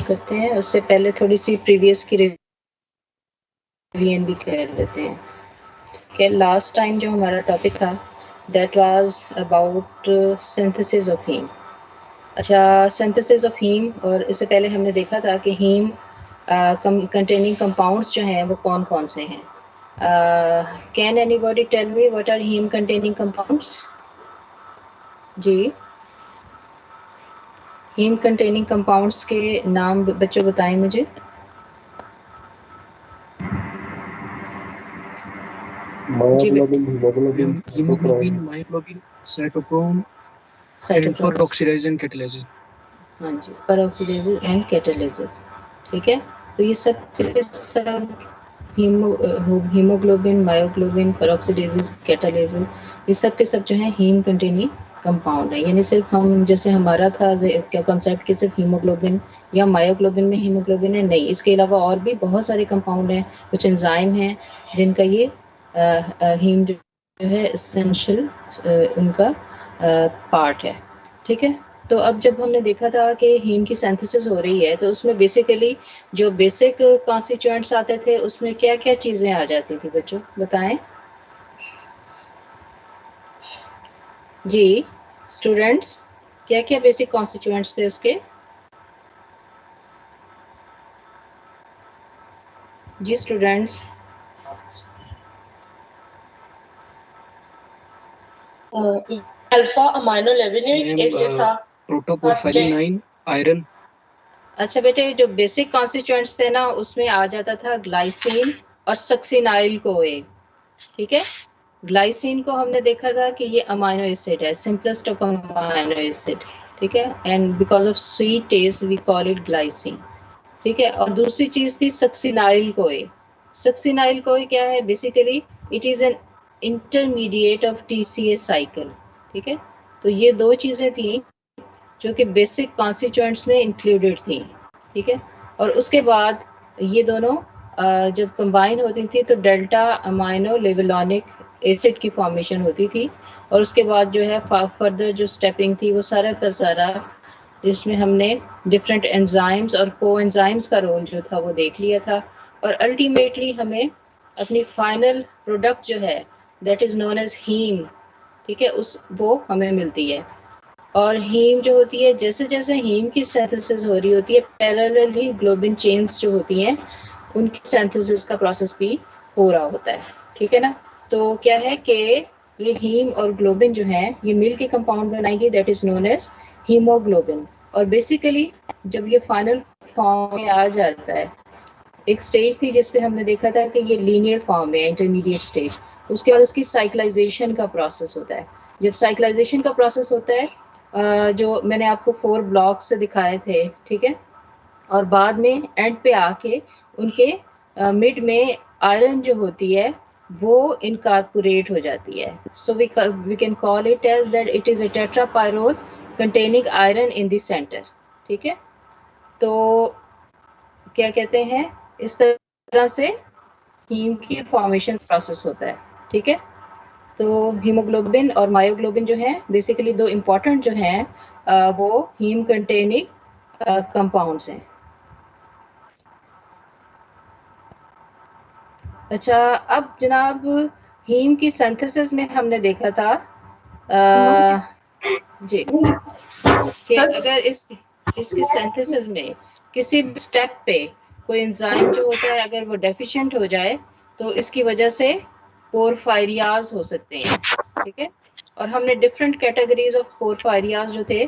करते हैं। उससे पहले थोड़ी सी प्रीवियस की रिवीजन भी कर लेते हैं कि लास्ट टाइम जो हमारा टॉपिक था that was about synthesis of haem. अच्छा, सिंथेसिस ऑफ हीम, और इससे पहले हमने देखा था कि हीम कंटेनिंग कंपाउंड्स जो हैं वो कौन कौन से हैं। Can anybody tell me what are haem containing compounds? जी, हीम कंटेनिंग कंपाउंड्स के नाम बच्चों बताएं मुझे। Myoglobin, haemoglobin, myoglobin, cytochrome and peroxidase and catalysis. हाँ जी, पेरोक्सीडेज एंड कैटालिसिस। ठीक है, तो ये सब के सब हीमोग्लोबिन, मायोग्लोबिन, पेरोक्सीडेज, कैटालिसिस, ये सब के सब जो है हीम कंटेनिंग कंपाउंड है। यानी सिर्फ हम जैसे हमारा था क्या कॉन्सेप्ट कि सिर्फ हीमोग्लोबिन या मायोग्लोबिन में हीमोग्लोबिन है, नहीं, इसके अलावा और भी बहुत सारे कंपाउंड हैं, कुछ एंजाइम हैं जिनका ये हीम जो है एसेंशियल उनका पार्ट है। ठीक है, तो अब जब हमने देखा था कि हीम की सिंथेसिस हो रही है तो उसमें बेसिकली जो बेसिक कॉन्स्टिट्यूएंट्स आते थे उसमें क्या क्या चीज़ें आ जाती थी बच्चों, बताएं जी स्टूडेंट्स, क्या क्या बेसिक कॉन्स्टिट्यूएंट्स थे उसके? जी स्टूडेंट्स, अल्फा अमाइनो लेविनेट ऐसे था, प्रोटोपोरफायरिन 9, आयरन। अच्छा बेटे, जो बेसिक कॉन्स्टिट्यूएंट्स थे ना उसमें आ जाता था ग्लाइसिन और सक्सिनाइल कोए। ठीक है, ग्लाइसिन को हमने देखा था कि ये अमाइनो एसिड है, सिंपलेस्ट ऑफ अमाइनो एसिड। ठीक है, and because of sweet taste we call it glycine. ठीक है, और दूसरी चीज थी सक्सिनाइल कोए। सक्सिनाइल कोए क्या है? Basically it is an intermediate of TCA cycle. ठीक है, तो ये दो चीजें थी जो कि बेसिक कॉन्स्टिट्यूएंट्स में इंक्लूडेड थी। ठीक है, और उसके बाद ये दोनों जब कंबाइन होती थी तो डेल्टा अमाइनो लेवलॉनिक एसिड की फॉर्मेशन होती थी, और उसके बाद जो है फर्दर जो स्टेपिंग थी वो सारा का सारा जिसमें हमने डिफरेंट एंजाइम्स और कोएंजाइम्स का रोल जो था वो देख लिया था, और अल्टीमेटली हमें अपनी फाइनल प्रोडक्ट जो है that is known as haem. ठीक है, उस वो हमें मिलती है। और हीम जो होती है, जैसे जैसे हीम की सिंथेसिस हो रही होती है पैरेलली ग्लोबिन चेन्स जो होती हैं उनकी सिंथेसिस का प्रोसेस भी हो रहा होता है। ठीक है ना, तो क्या है कि ये हीम और ग्लोबिन जो है ये मिल के कंपाउंड बनाएंगे that is known as haemoglobin. और बेसिकली जब ये फाइनल फॉर्म में आ जाता है, एक स्टेज थी जिसपे हमने देखा था कि ये लीनियर फॉर्म है, इंटरमीडिएट स्टेज, उसके बाद उसकी साइक्लाइजेशन का प्रोसेस होता है। जब साइक्लाइजेशन का प्रोसेस होता है जो मैंने आपको 4 ब्लॉक से दिखाए थे, ठीक है, और बाद में एंड पे आके उनके मिड में आयरन जो होती है वो इनकॉर्पोरेट हो जाती है। So we can call it as that it is a tetrapyrrole containing iron in the centre. ठीक है, तो क्या कहते हैं, इस तरह से हीम की फॉर्मेशन प्रोसेस होता है। ठीक है, तो हीमोग्लोबिन और मायोग्लोबिन जो है बेसिकली दो इम्पॉर्टेंट जो हैं वो हीम कंटेनिंग कंपाउंड्स हैं। अच्छा, अब जनाब हीम की सिंथेसिस में हमने देखा था जी कि अगर इसकी सिंथेसिस में किसी भी स्टेप पे कोई एंजाइम जो होता है अगर वो डेफिशिएंट हो जाए तो इसकी वजह से पोरफायरियाज हो सकते हैं। ठीक है, और हमने डिफरेंट कैटेगरीज ऑफ पोरफायरियाज जो थे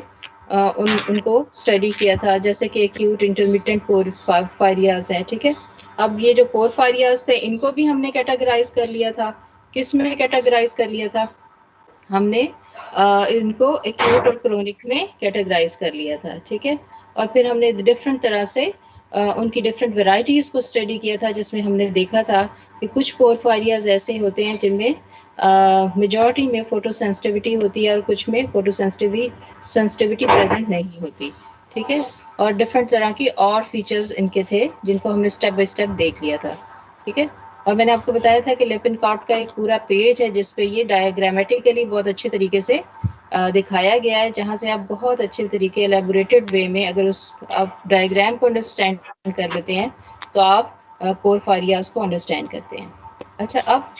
उनको स्टडी किया था, जैसे कि एक्यूट इंटरमिटेंट पोरफायरियाज है। ठीक है, अब ये जो पोरफायरियाज थे इनको भी हमने कैटेगराइज कर लिया था। किस में कैटेगराइज कर लिया था? हमने इनको एक्यूट और क्रोनिक में कैटेगराइज कर लिया था। ठीक है, और फिर हमने डिफरेंट तरह से उनकी डिफरेंट वेराइटीज को स्टडी किया था, जिसमें हमने देखा था कि कुछ पोरफायरियाज ऐसे होते हैं जिनमें मेजॉरिटी में फोटो सेंसिटिविटी होती है और कुछ में फोटो सेंसिटिविटी प्रेजेंट नहीं होती। ठीक है, और डिफरेंट तरह की और फीचर्स इनके थे जिनको हमने स्टेप बाय स्टेप देख लिया था। ठीक है, और मैंने आपको बताया था कि लेपिनकॉर्ट का एक पूरा पेज है जिसपे ये डायग्रामेटिकली बहुत अच्छे तरीके से दिखाया गया है, जहाँ से आप बहुत अच्छे तरीके एलेबोरेटेड वे में अगर उस आप डायग्राम को अंडरस्टैंड कर लेते हैं तो आप पोरफायरियाज को अंडरस्टैंड करते हैं। अच्छा, अब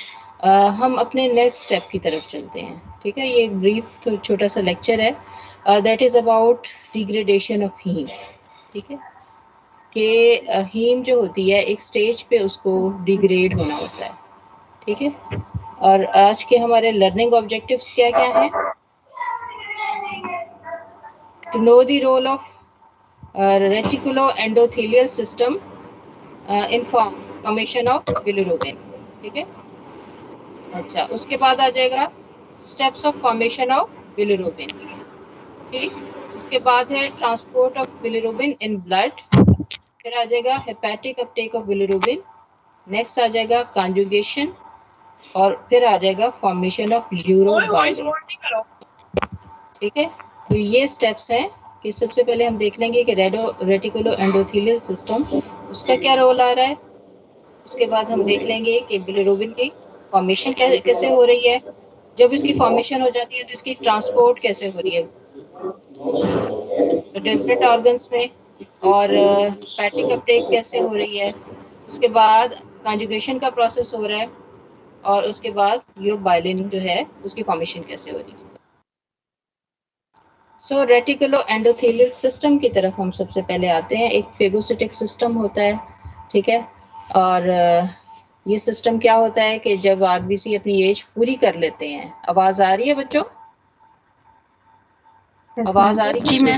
हम अपने नेक्स्ट स्टेप की तरफ चलते हैं। ठीक है, ये एक ब्रीफ छोटा सा लेक्चर है, that is about degradation of haem. ठीक है, कि हीम जो होती है एक स्टेज पे उसको डिग्रेड होना होता है। ठीक है, और आज के हमारे लर्निंग ऑब्जेक्टिव्स क्या क्या हैं? To know the role of reticuloendothelial system in formation of bilirubin. ठीक है, अच्छा, उसके बाद आ जाएगा steps of formation of bilirubin. ठीक, उसके बाद है transport of bilirubin in blood, फिर आ जाएगा hepatic uptake of bilirubin, next आ जाएगा कॉन्जुगेशन, और फिर आ जाएगा फॉर्मेशन ऑफ यूरोबाइलिन। ठीक है, तो ये स्टेप्स हैं कि सबसे पहले हम देख लेंगे कि रेटिकुलो एंडोथेलियल सिस्टम उसका क्या रोल आ रहा है। उसके बाद हम देख लेंगे कि बिलिरुबिन की फॉर्मेशन कैसे हो रही है, जब इसकी फॉर्मेशन हो जाती है तो इसकी ट्रांसपोर्ट कैसे हो रही है डिफरेंट ऑर्गन्स में, और हेपेटिक अपटेक कैसे हो रही है, उसके बाद कॉन्जुगेशन का प्रोसेस हो रहा है, और उसके बाद यूरोबाइलिन जो है उसकी फॉर्मेशन कैसे हो रही है। सो रेटिकुलो एंडोथेलियल सिस्टम की तरफ हम सबसे पहले आते हैं। एक फेगोसिटिक सिस्टम होता है, ठीक है, और ये सिस्टम क्या होता है कि जब आरबीसी अपनी एज पूरी कर लेते हैं। आवाज आ रही है बच्चों? आवाज आ रही है?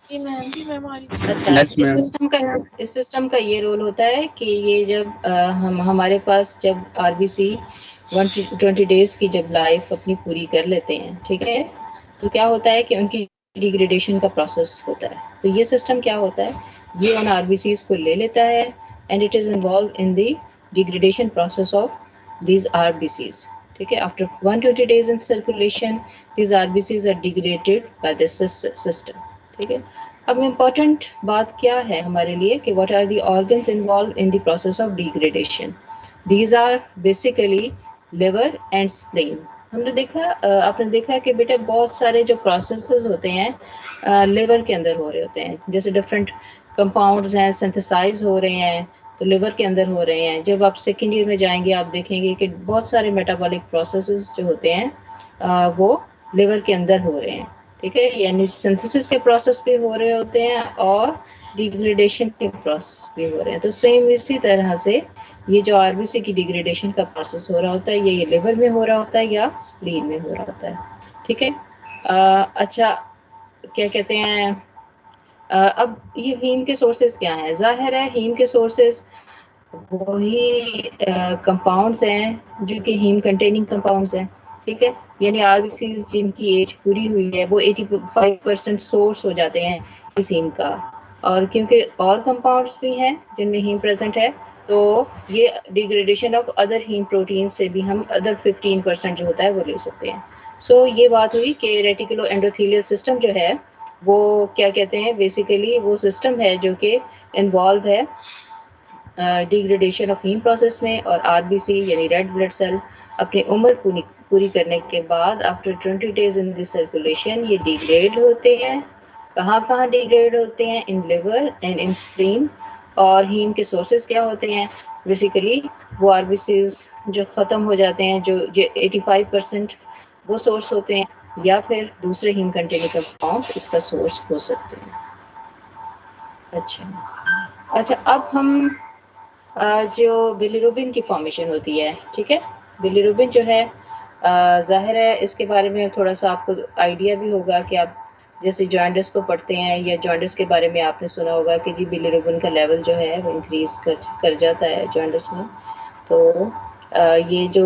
जी मैम आ रही। अच्छा, इस सिस्टम का ये रोल होता है कि ये जब हमारे पास जब आरबीसी 120 डेज की जब लाइफ अपनी पूरी कर लेते हैं, ठीक है, तो क्या होता है कि उनकी डिग्रेडेशन का प्रोसेस होता है। तो ये सिस्टम क्या होता है, ये उन आरबीसीज को ले लेता है and it is involve in the degradation process of these RBCs. ठीक है, after 120 days in circulation, these RBCs are degraded by the system. ठीक है, अब इम्पोर्टेंट बात क्या है हमारे लिए कि what are the organs involved in the process of degradation? These are basically liver and spleen. हमने देखा आपने देखा कि बेटा बहुत सारे जो प्रोसेसेस होते हैं लिवर के अंदर हो रहे होते हैं, जैसे डिफरेंट कंपाउंड्स हैं सिंथेसाइज हो रहे हैं तो लिवर के अंदर हो रहे हैं। जब आप सेकेंड ईयर में जाएंगे आप देखेंगे कि बहुत सारे मेटाबॉलिक प्रोसेसेस जो होते हैं वो लिवर के अंदर हो रहे हैं। ठीक है, यानी सिंथेसिस के प्रोसेस भी हो रहे होते हैं और डिग्रेडेशन के प्रोसेस भी हो रहे हैं। तो सेम इसी तरह से ये जो आरबीसी की डिग्रेडेशन का प्रोसेस हो रहा होता है ये लिवर में हो रहा होता है या स्प्लीन में हो रहा होता है। ठीक है, अच्छा, क्या कहते हैं, अब ये हीम के सोर्सेज क्या हैं? जाहिर है हीम के सोर्सेज वही कंपाउंड्स हैं जो कि हीम कंटेनिंग कंपाउंड्स हैं। ठीक है, यानी आरबीसीज जिनकी एज पूरी हुई है वो 85% सोर्स हो जाते हैं इस हीम का, और क्योंकि और कंपाउंड्स भी हैं जिनमें हीम प्रेजेंट है तो ये degradation of other haem protein से भी हम अदर 15% जो होता है वो ले सकते हैं। सो ये बात हुई कि रेटिकुलो एंडोथेलियल सिस्टम जो है वो क्या कहते हैं, बेसिकली वो सिस्टम है जो कि इन्वॉल्व है डिग्रेडेशन ऑफ हीम प्रोसेस में, और आरबीसी यानी रेड ब्लड सेल अपनी उम्र पूरी करने के बाद after 20 days in the circulation ये डिग्रेड होते हैं। कहाँ डिग्रेड होते हैं? In liver and in spleen. और हीम के सोर्सेज क्या होते हैं? बेसिकली वो आरबीसीज जो ख़त्म हो जाते हैं, जो 85% वो सोर्स होते हैं, या फिर दूसरे हीम कंटेनिंग कंपाउंड इसका सोर्स हो सकते हैं। अच्छा, अब हम जो बिलिरुबिन की फॉर्मेशन होती है, ठीक है, बिलिरुबिन जो है जाहिर है इसके बारे में थोड़ा सा आपको आइडिया भी होगा कि आप जैसे जॉन्डिस को पढ़ते हैं या जॉन्डिस के बारे में आपने सुना होगा कि जी बिलिरुबिन का लेवल जो है वो इंक्रीज कर जाता है जॉन्डिस में। तो ये जो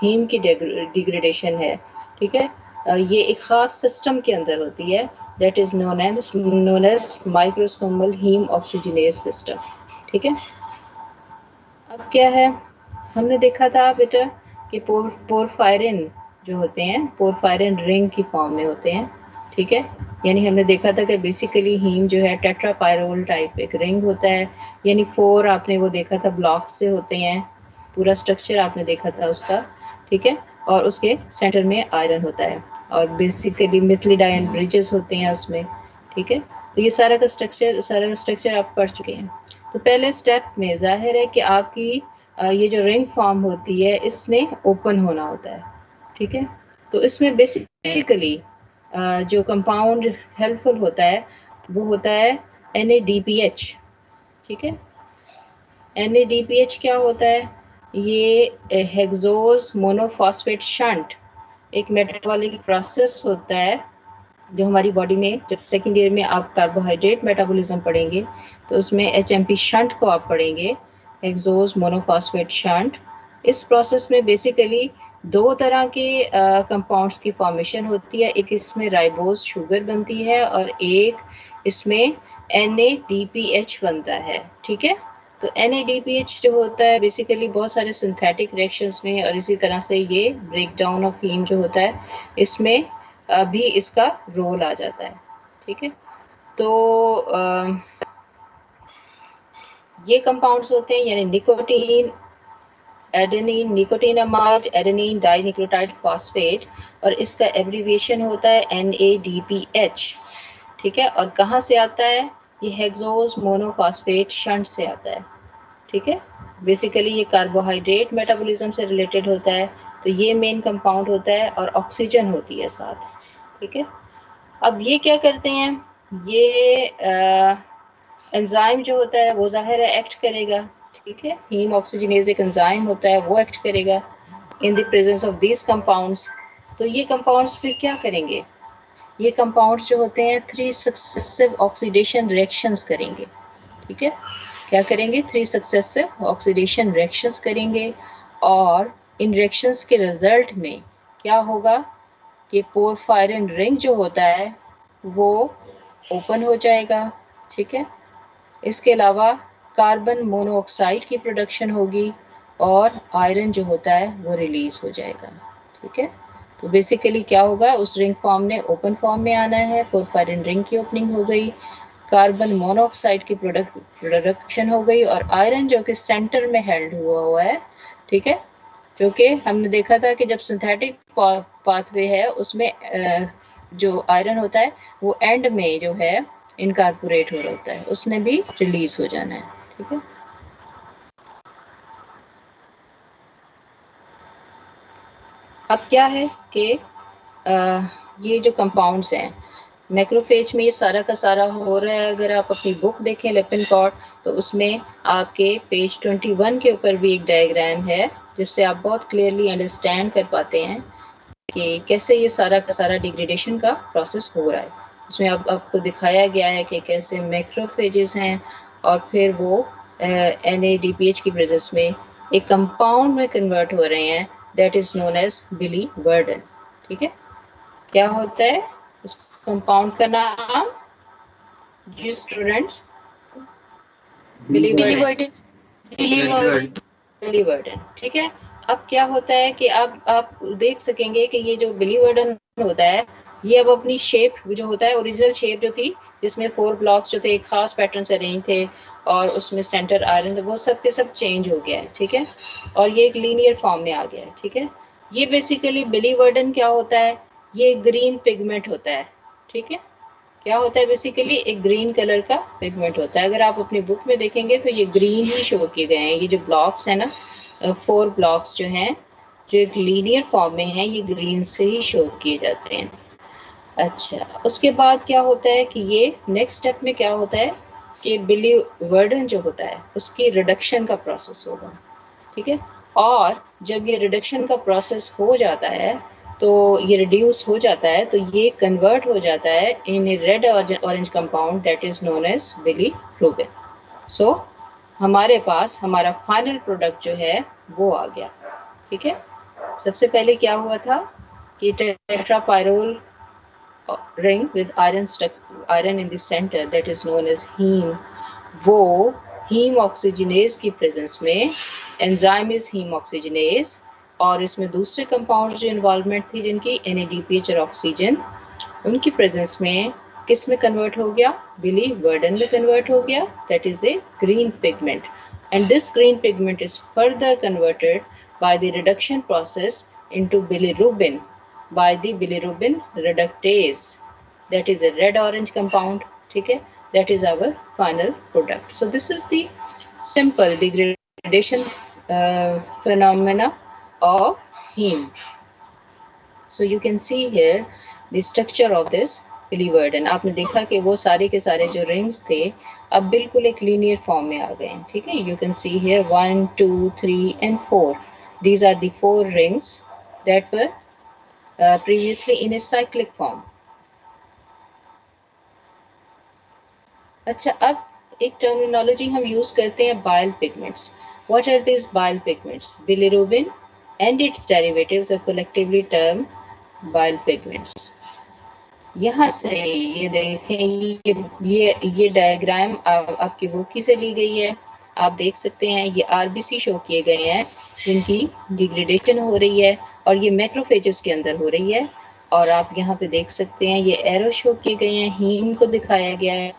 हीम की डिग्रेडेशन है, ठीक है, ये एक ख़ास सिस्टम के अंदर होती है, that is known as microsomal heme oxygenase system. ठीक है, अब क्या है, हमने देखा था बेटा कि पोरफायरिन जो होते हैं पोरफायरिन रिंग की फॉर्म में होते हैं। ठीक है, यानी हमने देखा था कि बेसिकली हीम जो है टेट्रापायरोल टाइप एक रिंग होता है, यानी 4 आपने वो देखा था ब्लॉक्स से होते हैं, पूरा स्ट्रक्चर आपने देखा था उसका। ठीक है, और उसके सेंटर में आयरन होता है और बेसिकली मिथिलिड आयन ब्रिजेस होते हैं उसमें, ठीक है। तो ये सारा का स्ट्रक्चर आप पढ़ चुके हैं। तो पहले स्टेप में जाहिर है कि आपकी ये जो रिंग फॉर्म होती है इसने ओपन होना होता है, ठीक है। तो इसमें बेसिकली जो कंपाउंड हेल्पफुल होता है वो होता है NADPH, ठीक है। NADPH क्या होता है? ये हेक्सोस मोनोफॉस्फेट शंट एक मेटाबॉलिक प्रोसेस होता है जो हमारी बॉडी में, जब सेकेंड ईयर में आप कार्बोहाइड्रेट मेटाबॉलिज्म पढ़ेंगे तो उसमें HMP शंट को आप पढ़ेंगे, हेक्सोस मोनोफॉस्फेट शंट। इस प्रोसेस में बेसिकली दो तरह के कंपाउंड्स की फॉर्मेशन होती है, एक इसमें राइबोज शुगर बनती है और एक इसमें NADPH बनता है, ठीक है। तो NADPH जो होता है बेसिकली बहुत सारे सिंथेटिक रिएक्शंस में, और इसी तरह से ये ब्रेक डाउन ऑफ हीम जो होता है इसमें भी इसका रोल आ जाता है, ठीक है। तो ये कंपाउंड्स होते हैं यानी nicotine, adenine, nicotinamide, adenine dinucleotide phosphate, और इसका एब्रीविएशन होता है NADPH, ठीक है। और कहाँ से आता है? ये हेक्सोस मोनोफॉस्फेट शंट से आता है, ठीक है। बेसिकली ये कार्बोहाइड्रेट मेटाबॉलिज्म से रिलेटेड होता है, तो ये मेन कंपाउंड होता है और ऑक्सीजन होती है साथ, ठीक है। अब ये क्या करते हैं? ये एंजाइम जो होता है वो ज़ाहिर है एक्ट करेगा, ठीक है। हीम ऑक्सीजनेज एक एंजाइम होता है, वो एक्ट करेगा in the presence of these compounds. तो ये कंपाउंड्स फिर क्या करेंगे? ये कंपाउंड्स जो होते हैं 3 सक्सेसिव ऑक्सीडेशन रिएक्शंस करेंगे, ठीक है। क्या करेंगे? 3 सक्सेसिव ऑक्सीडेशन रिएक्शंस करेंगे, और इन रिएक्शंस के रिजल्ट में क्या होगा कि पोरफायरिन रिंग जो होता है वो ओपन हो जाएगा, ठीक है। इसके अलावा कार्बन मोनोऑक्साइड की प्रोडक्शन होगी और आयरन जो होता है वो रिलीज हो जाएगा, ठीक है। तो बेसिकली क्या होगा, उस रिंग फॉर्म ने ओपन फॉर्म में आना है, पोरफायरिन रिंग की ओपनिंग हो गई, कार्बन मोनोऑक्साइड की प्रोडक्शन हो गई, और आयरन जो कि सेंटर में हेल्ड हुआ है, ठीक है। जो कि हमने देखा था कि जब सिंथेटिक पाथवे है उसमें जो आयरन होता है वो एंड में जो है इनकारपोरेट हो रहा होता है, उसने भी रिलीज हो जाना है, ठीक है। अब क्या है कि ये जो कंपाउंड्स हैं मैक्रोफेज में ये सारा का सारा हो रहा है। अगर आप अपनी बुक देखें लिपिनकॉर्ड, तो उसमें आपके पेज 21 के ऊपर भी एक डायग्राम है जिससे आप बहुत क्लियरली अंडरस्टैंड कर पाते हैं कि कैसे ये सारा का सारा डिग्रेडेशन का प्रोसेस हो रहा है। उसमें आपको दिखाया गया है कि कैसे मैक्रोफेजेस हैं और फिर वो NADPH की प्रेजेंस में एक कंपाउंड में कन्वर्ट हो रहे हैं, दैट इज नोन एज बिलीवर्डन, ठीक है। क्या होता है उस कंपाउंड का नाम? जी स्टूडेंट्स, बिलीवर्डन, ठीक है। अब क्या होता है कि अब आप देख सकेंगे कि ये जो बिलीवर्डन होता है ये अब अपनी शेप जो होता है, ओरिजिनल शेप जो थी जिसमें 4 ब्लॉक्स जो थे एक खास पैटर्न से अरेंज थे और उसमें सेंटर आयरन, वो सब के सब चेंज हो गया है, ठीक है। और ये एक लीनियर फॉर्म में आ गया है, ठीक है। ये बेसिकली बिलीवर्डन क्या होता है? ये ग्रीन पिगमेंट होता है, ठीक है। क्या होता है? बेसिकली एक ग्रीन कलर का पिगमेंट होता है। अगर आप अपनी बुक में देखेंगे तो ये ग्रीन ही शो किए गए हैं। ये जो ब्लॉक्स है ना, 4 ब्लॉक्स जो हैं जो एक लीनियर फॉर्म में हैं, ये ग्रीन से ही शो किए जाते हैं। अच्छा, उसके बाद क्या होता है कि ये नेक्स्ट स्टेप में क्या होता है कि बिलीवर्डन जो होता है उसकी रिडक्शन का प्रोसेस होगा, ठीक है। और जब ये रिडक्शन का प्रोसेस हो जाता है तो ये रिड्यूस हो जाता है, तो ये कन्वर्ट हो जाता है in red orange compound that is known as bilirubin. So हमारे पास हमारा फाइनल प्रोडक्ट जो है वो आ गया, ठीक है। सबसे पहले क्या हुआ था कि टेट्रापायरोल ring with iron in the center that is known as heme, वो हीम ऑक्सीजनेज की प्रेजेंस में, एंजाइम इज हीम ऑक्सीजनेज, और इसमें दूसरे कंपाउंड्स जो इन्वॉल्वमेंट थी जिनकी NADPH और ऑक्सीजन, उनकी प्रेजेंस में किस में कन्वर्ट हो गया? बिलीवर्डन में कन्वर्ट हो गया, that is a green pigment, and this green pigment is further converted by the reduction process into bilirubin by the bilirubin reductase. That is a red orange compound. ठीक है, that is our final product. So this is the simple degradation phenomena of heme. So you can see here the structure of this biliverdin. आपने देखा कि वो सारे के सारे जो रिंग्स थे अब बिल्कुल एक लीनियर फॉर्म में आ गए हैं. ठीक है, you can see here 1 2 3 and 4. These are the 4 rings that were previously in a cyclic form. अच्छा, अब एक टर्मिनोलॉजी हम यूज करते हैं bile pigments. What are this bile pigments? Bilirubin and its derivatives are collectively term bile pigments. यहाँ से ये देखें, ये डायग्राम आपकी बुक से ली गई है. आप देख सकते हैं ये आरबीसी शो किए गए हैं जिनकी डिग्रेडेशन हो रही है और ये मैक्रोफेजेस के अंदर हो रही है. और आप यहाँ पे देख सकते हैं ये एरो शो किए गए हैं, हीम को दिखाया गया है.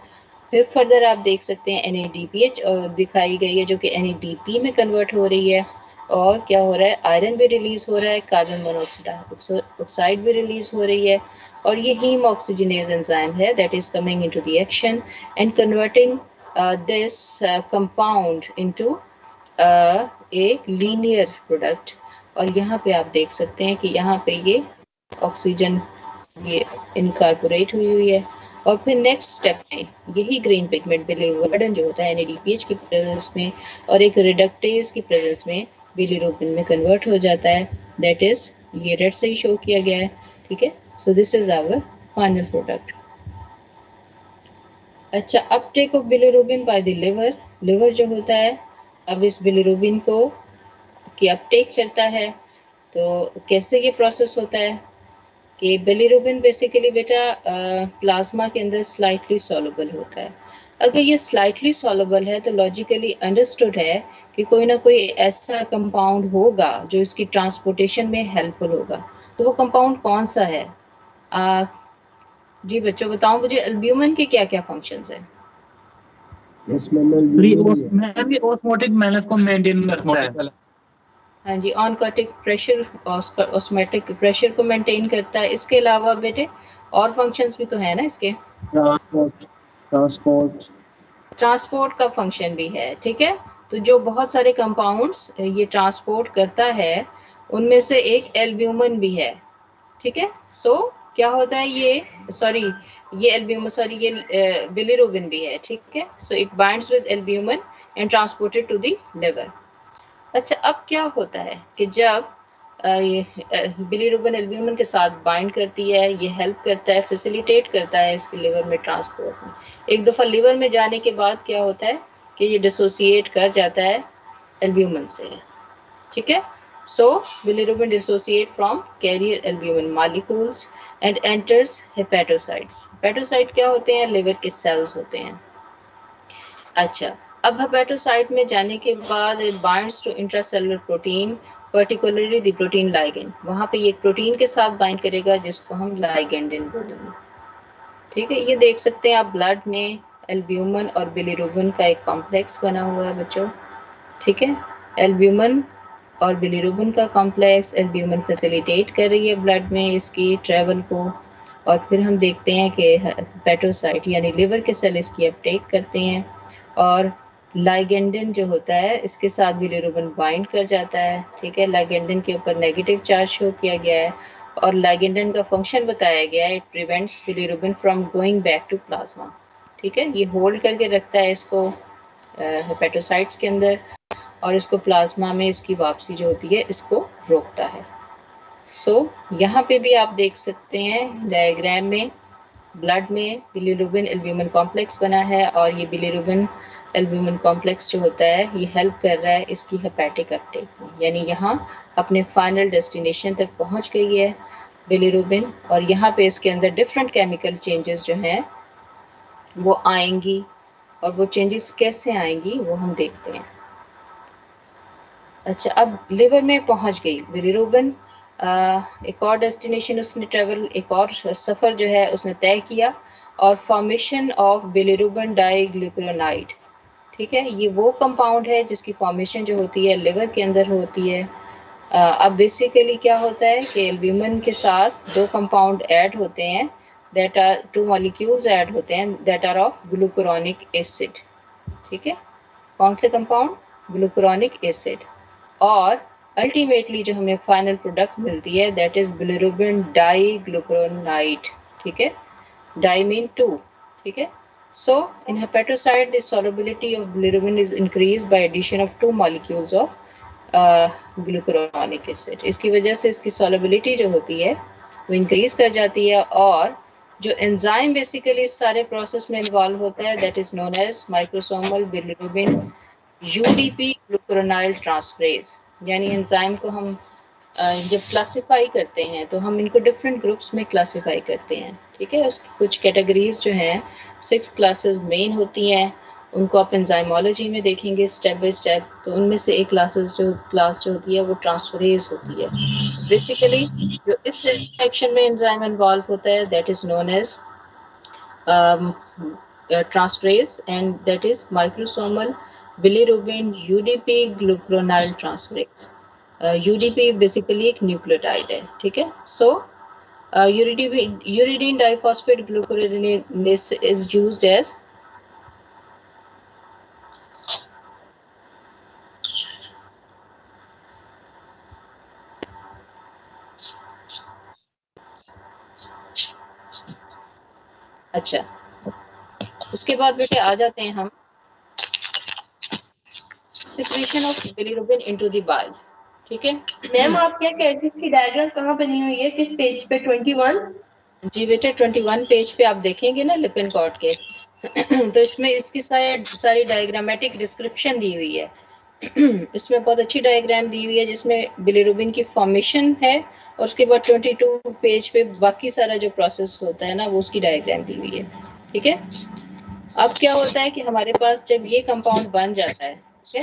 फिर फर्दर आप देख सकते हैं NADPH दिखाई गई है जो कि NADP में कन्वर्ट हो रही है. और क्या हो रहा है, आयरन भी रिलीज हो रहा है, कार्बन मोनोऑक्साइड भी रिलीज हो रही है. और ये हीम ऑक्सीजनेज एंजाइम है that is coming into the action and converting this compound into a linear product. और यहाँ पे आप देख सकते हैं कि यहाँ पे ये ऑक्सीजन ये इनकॉर्पोरेट हुई है. और फिर नेक्स्ट स्टेप में यही ग्रीन पिगमेंट बिलिरुबिन जो होता है NADPH की प्रेजेंस में और एक रिडक्टेज की प्रेजेंस में बिलिरुबिन में कन्वर्ट हो जाता है. दैट इज ये रेड से ही शो किया गया है. ठीक है, so this is our final product. अच्छा, uptake of bilirubin by the liver. Liver जो होता है अब इस बिलिरुबिन को की अपटेक करता है. तो कैसे ये प्रोसेस होता है कि बिलिरुबिन बेसिकली बेटा प्लाज्मा के अंदर स्लाइटली सॉल्युबल होता है. अगर ये स्लाइटली सॉल्युबल है तो लॉजिकली अंडरस्टूड है कि कोई ना कोई ऐसा कंपाउंड होगा जो इसकी ट्रांसपोर्टेशन में हेल्पफुल होगा. तो वो कंपाउंड कौन सा है? जी बच्चों बताओ मुझे, एल्ब्यूमिन के क्या क्या फंक्शंस हैं? ऑस्मोटिक बैलेंस को मेंटेन करता है. हाँ जी, ऑनकोटिक प्रेशर, ऑस्मोटिक प्रेशर को मेंटेन करता है. इसके अलावा बेटे और फंक्शंस भी तो है ना इसके. ट्रांसपोर्ट का फंक्शन भी है. ठीक है, तो जो बहुत सारे कंपाउंड्स ये ट्रांसपोर्ट करता है उनमें से एक एल्ब्यूमिन भी है. ठीक है, सो क्या होता है ये बिलिरुबिन भी है. ठीक है, so it binds with albumin and transported to the liver. अच्छा, अब क्या होता है कि जब ये बिलिरुबिन एल्ब्यूमिन के साथ बाइंड करती है, ये हेल्प करता है, फैसिलिटेट करता है इसके लिवर में ट्रांसपोर्ट में. एक दफ़ा लिवर में जाने के बाद क्या होता है कि ये डिसोसिएट कर जाता है एल्ब्यूमिन से. ठीक है, so bilirubin dissociate from carrier albumin molecules and enters hepatocytes. Hepatocyte क्या होते हैं? लिवर के सेल्स होते हैं. अच्छा, अब हेपेटोसाइट में जाने के बाद it binds to intracellular protein, particularly the protein ligand. वहाँ पे ये प्रोटीन के साथ बाइंड करेगा जिसको हम लाइगेंडिन बोलेंगे. ठीक है, ये देख सकते हैं आप ब्लड में एल्ब्यूमिन और बिलिरुबिन का एक कॉम्प्लेक्स बना हुआ है बच्चों. ठीक है, एल्ब्यूमिन और बिलिरुबिन का कॉम्प्लेक्स, एल्ब्यूमिन फैसिलिटेट कर रही है ब्लड में इसकी ट्रेवल को. और फिर हम देखते हैं कि हेपेटोसाइट यानी लिवर के सेल इसकी अपटेक करते हैं और लाइगेंडिन जो होता है इसके साथ बिलिरुबिन बाइंड कर जाता है. ठीक है, लाइगेंडिन के ऊपर नेगेटिव चार्ज शो किया गया है और लाइगेंडिन का फंक्शन बताया गया है. It prevents bilirubin from going back to plasma. ठीक है, ये होल्ड करके रखता है इसको हेपेटोसाइट्स के अंदर और इसको प्लाज्मा में इसकी वापसी जो होती है इसको रोकता है. सो यहाँ पे भी आप देख सकते हैं डायग्राम में ब्लड में बिलिरुबिन एल्ब्यूमिन कॉम्प्लेक्स बना है और ये बिलिरुबिन एल्ब्यूमिन कॉम्प्लेक्स जो होता है ये हेल्प कर रहा है इसकी हेपेटिक अपटेक में. यानी यहाँ अपने फाइनल डेस्टिनेशन तक पहुँच गई है बिलिरुबिन और यहाँ पे इसके अंदर डिफरेंट केमिकल चेंजेस जो हैं वो आएंगी. और वो चेंजेस कैसे आएंगी वो हम देखते हैं. अच्छा, अब लिवर में पहुँच गई बिलिरुबिन, एक और डेस्टिनेशन उसने ट्रेवल, एक और सफ़र जो है उसने तय किया और फॉर्मेशन ऑफ बिलिरुबिन डाइग्लूकुरोनाइड. ठीक है, ये वो कंपाउंड है जिसकी फॉर्मेशन जो होती है लिवर के अंदर होती है. अब बेसिकली क्या होता है कि एल्ब्यूमिन के साथ दो कंपाउंड ऐड होते हैं, that are two molecules add होते हैं that are of glucuronic acid. ठीक है, कौन से कंपाउंड? Glucuronic acid. और अल्टीमेटली जो हमें फाइनल प्रोडक्ट मिलती है that is bilirubin die glucuronide. ठीक है, डाई मीन टू। ठीक है, so in hepatocyte the solubility of bilirubin is increased by addition of two molecules of glucuronic acid. इसकी वजह से इसकी solubility जो होती है वो इंक्रीज कर जाती है, और जो एंजाइम बेसिकली इस सारे प्रोसेस में इन्वॉल्व होता है that is known as microsomal bilirubin UDP glucuronyl transferase. यानी एंजाइम को हम जब क्लासिफाई करते हैं तो हम इनको डिफरेंट ग्रुप्स में क्लासिफाई करते हैं। ठीक है, उसकी कुछ कैटेगरीज जो हैं 6 क्लासेस मेन होती हैं, उनको आप एंजाइमोलॉजी में देखेंगे स्टेप बाय स्टेप। तो उनमें से एक क्लास जो होती है वो ट्रांसफरेज होती है। बेसिकली जो इस रिएक्शन में एंजाइम इन्वॉल्व होता है that is known as transferase, and that is microsomal bilirubin UDP glucuronide transferase। UDP basically एक न्यूक्लियोटाइड है। ठीक है, सो uridine diphosphate glucuronidase is used as अच्छा, उसके बाद बेटे आ जाते हैं हम secretion of bilirubin into the bile। ठीक है मैम, आप क्या कह रही थी? इसकी डायग्राम कहाँ बनी हुई है, किस पेज पे? 21? जी बेटे 21 पेज पे आप देखेंगे ना लिपिनकॉर्ड के तो इसमें इसकी सारी डायग्रामेटिक डिस्क्रिप्शन दी हुई है इसमें बहुत अच्छी डायग्राम दी हुई है जिसमें बिलिरुबिन की फॉर्मेशन है, और उसके बाद 22 पेज पे बाकी सारा जो प्रोसेस होता है ना वो उसकी डायग्राम दी हुई है। ठीक है, अब क्या होता है कि हमारे पास जब ये कंपाउंड बन जाता है, ठीक है,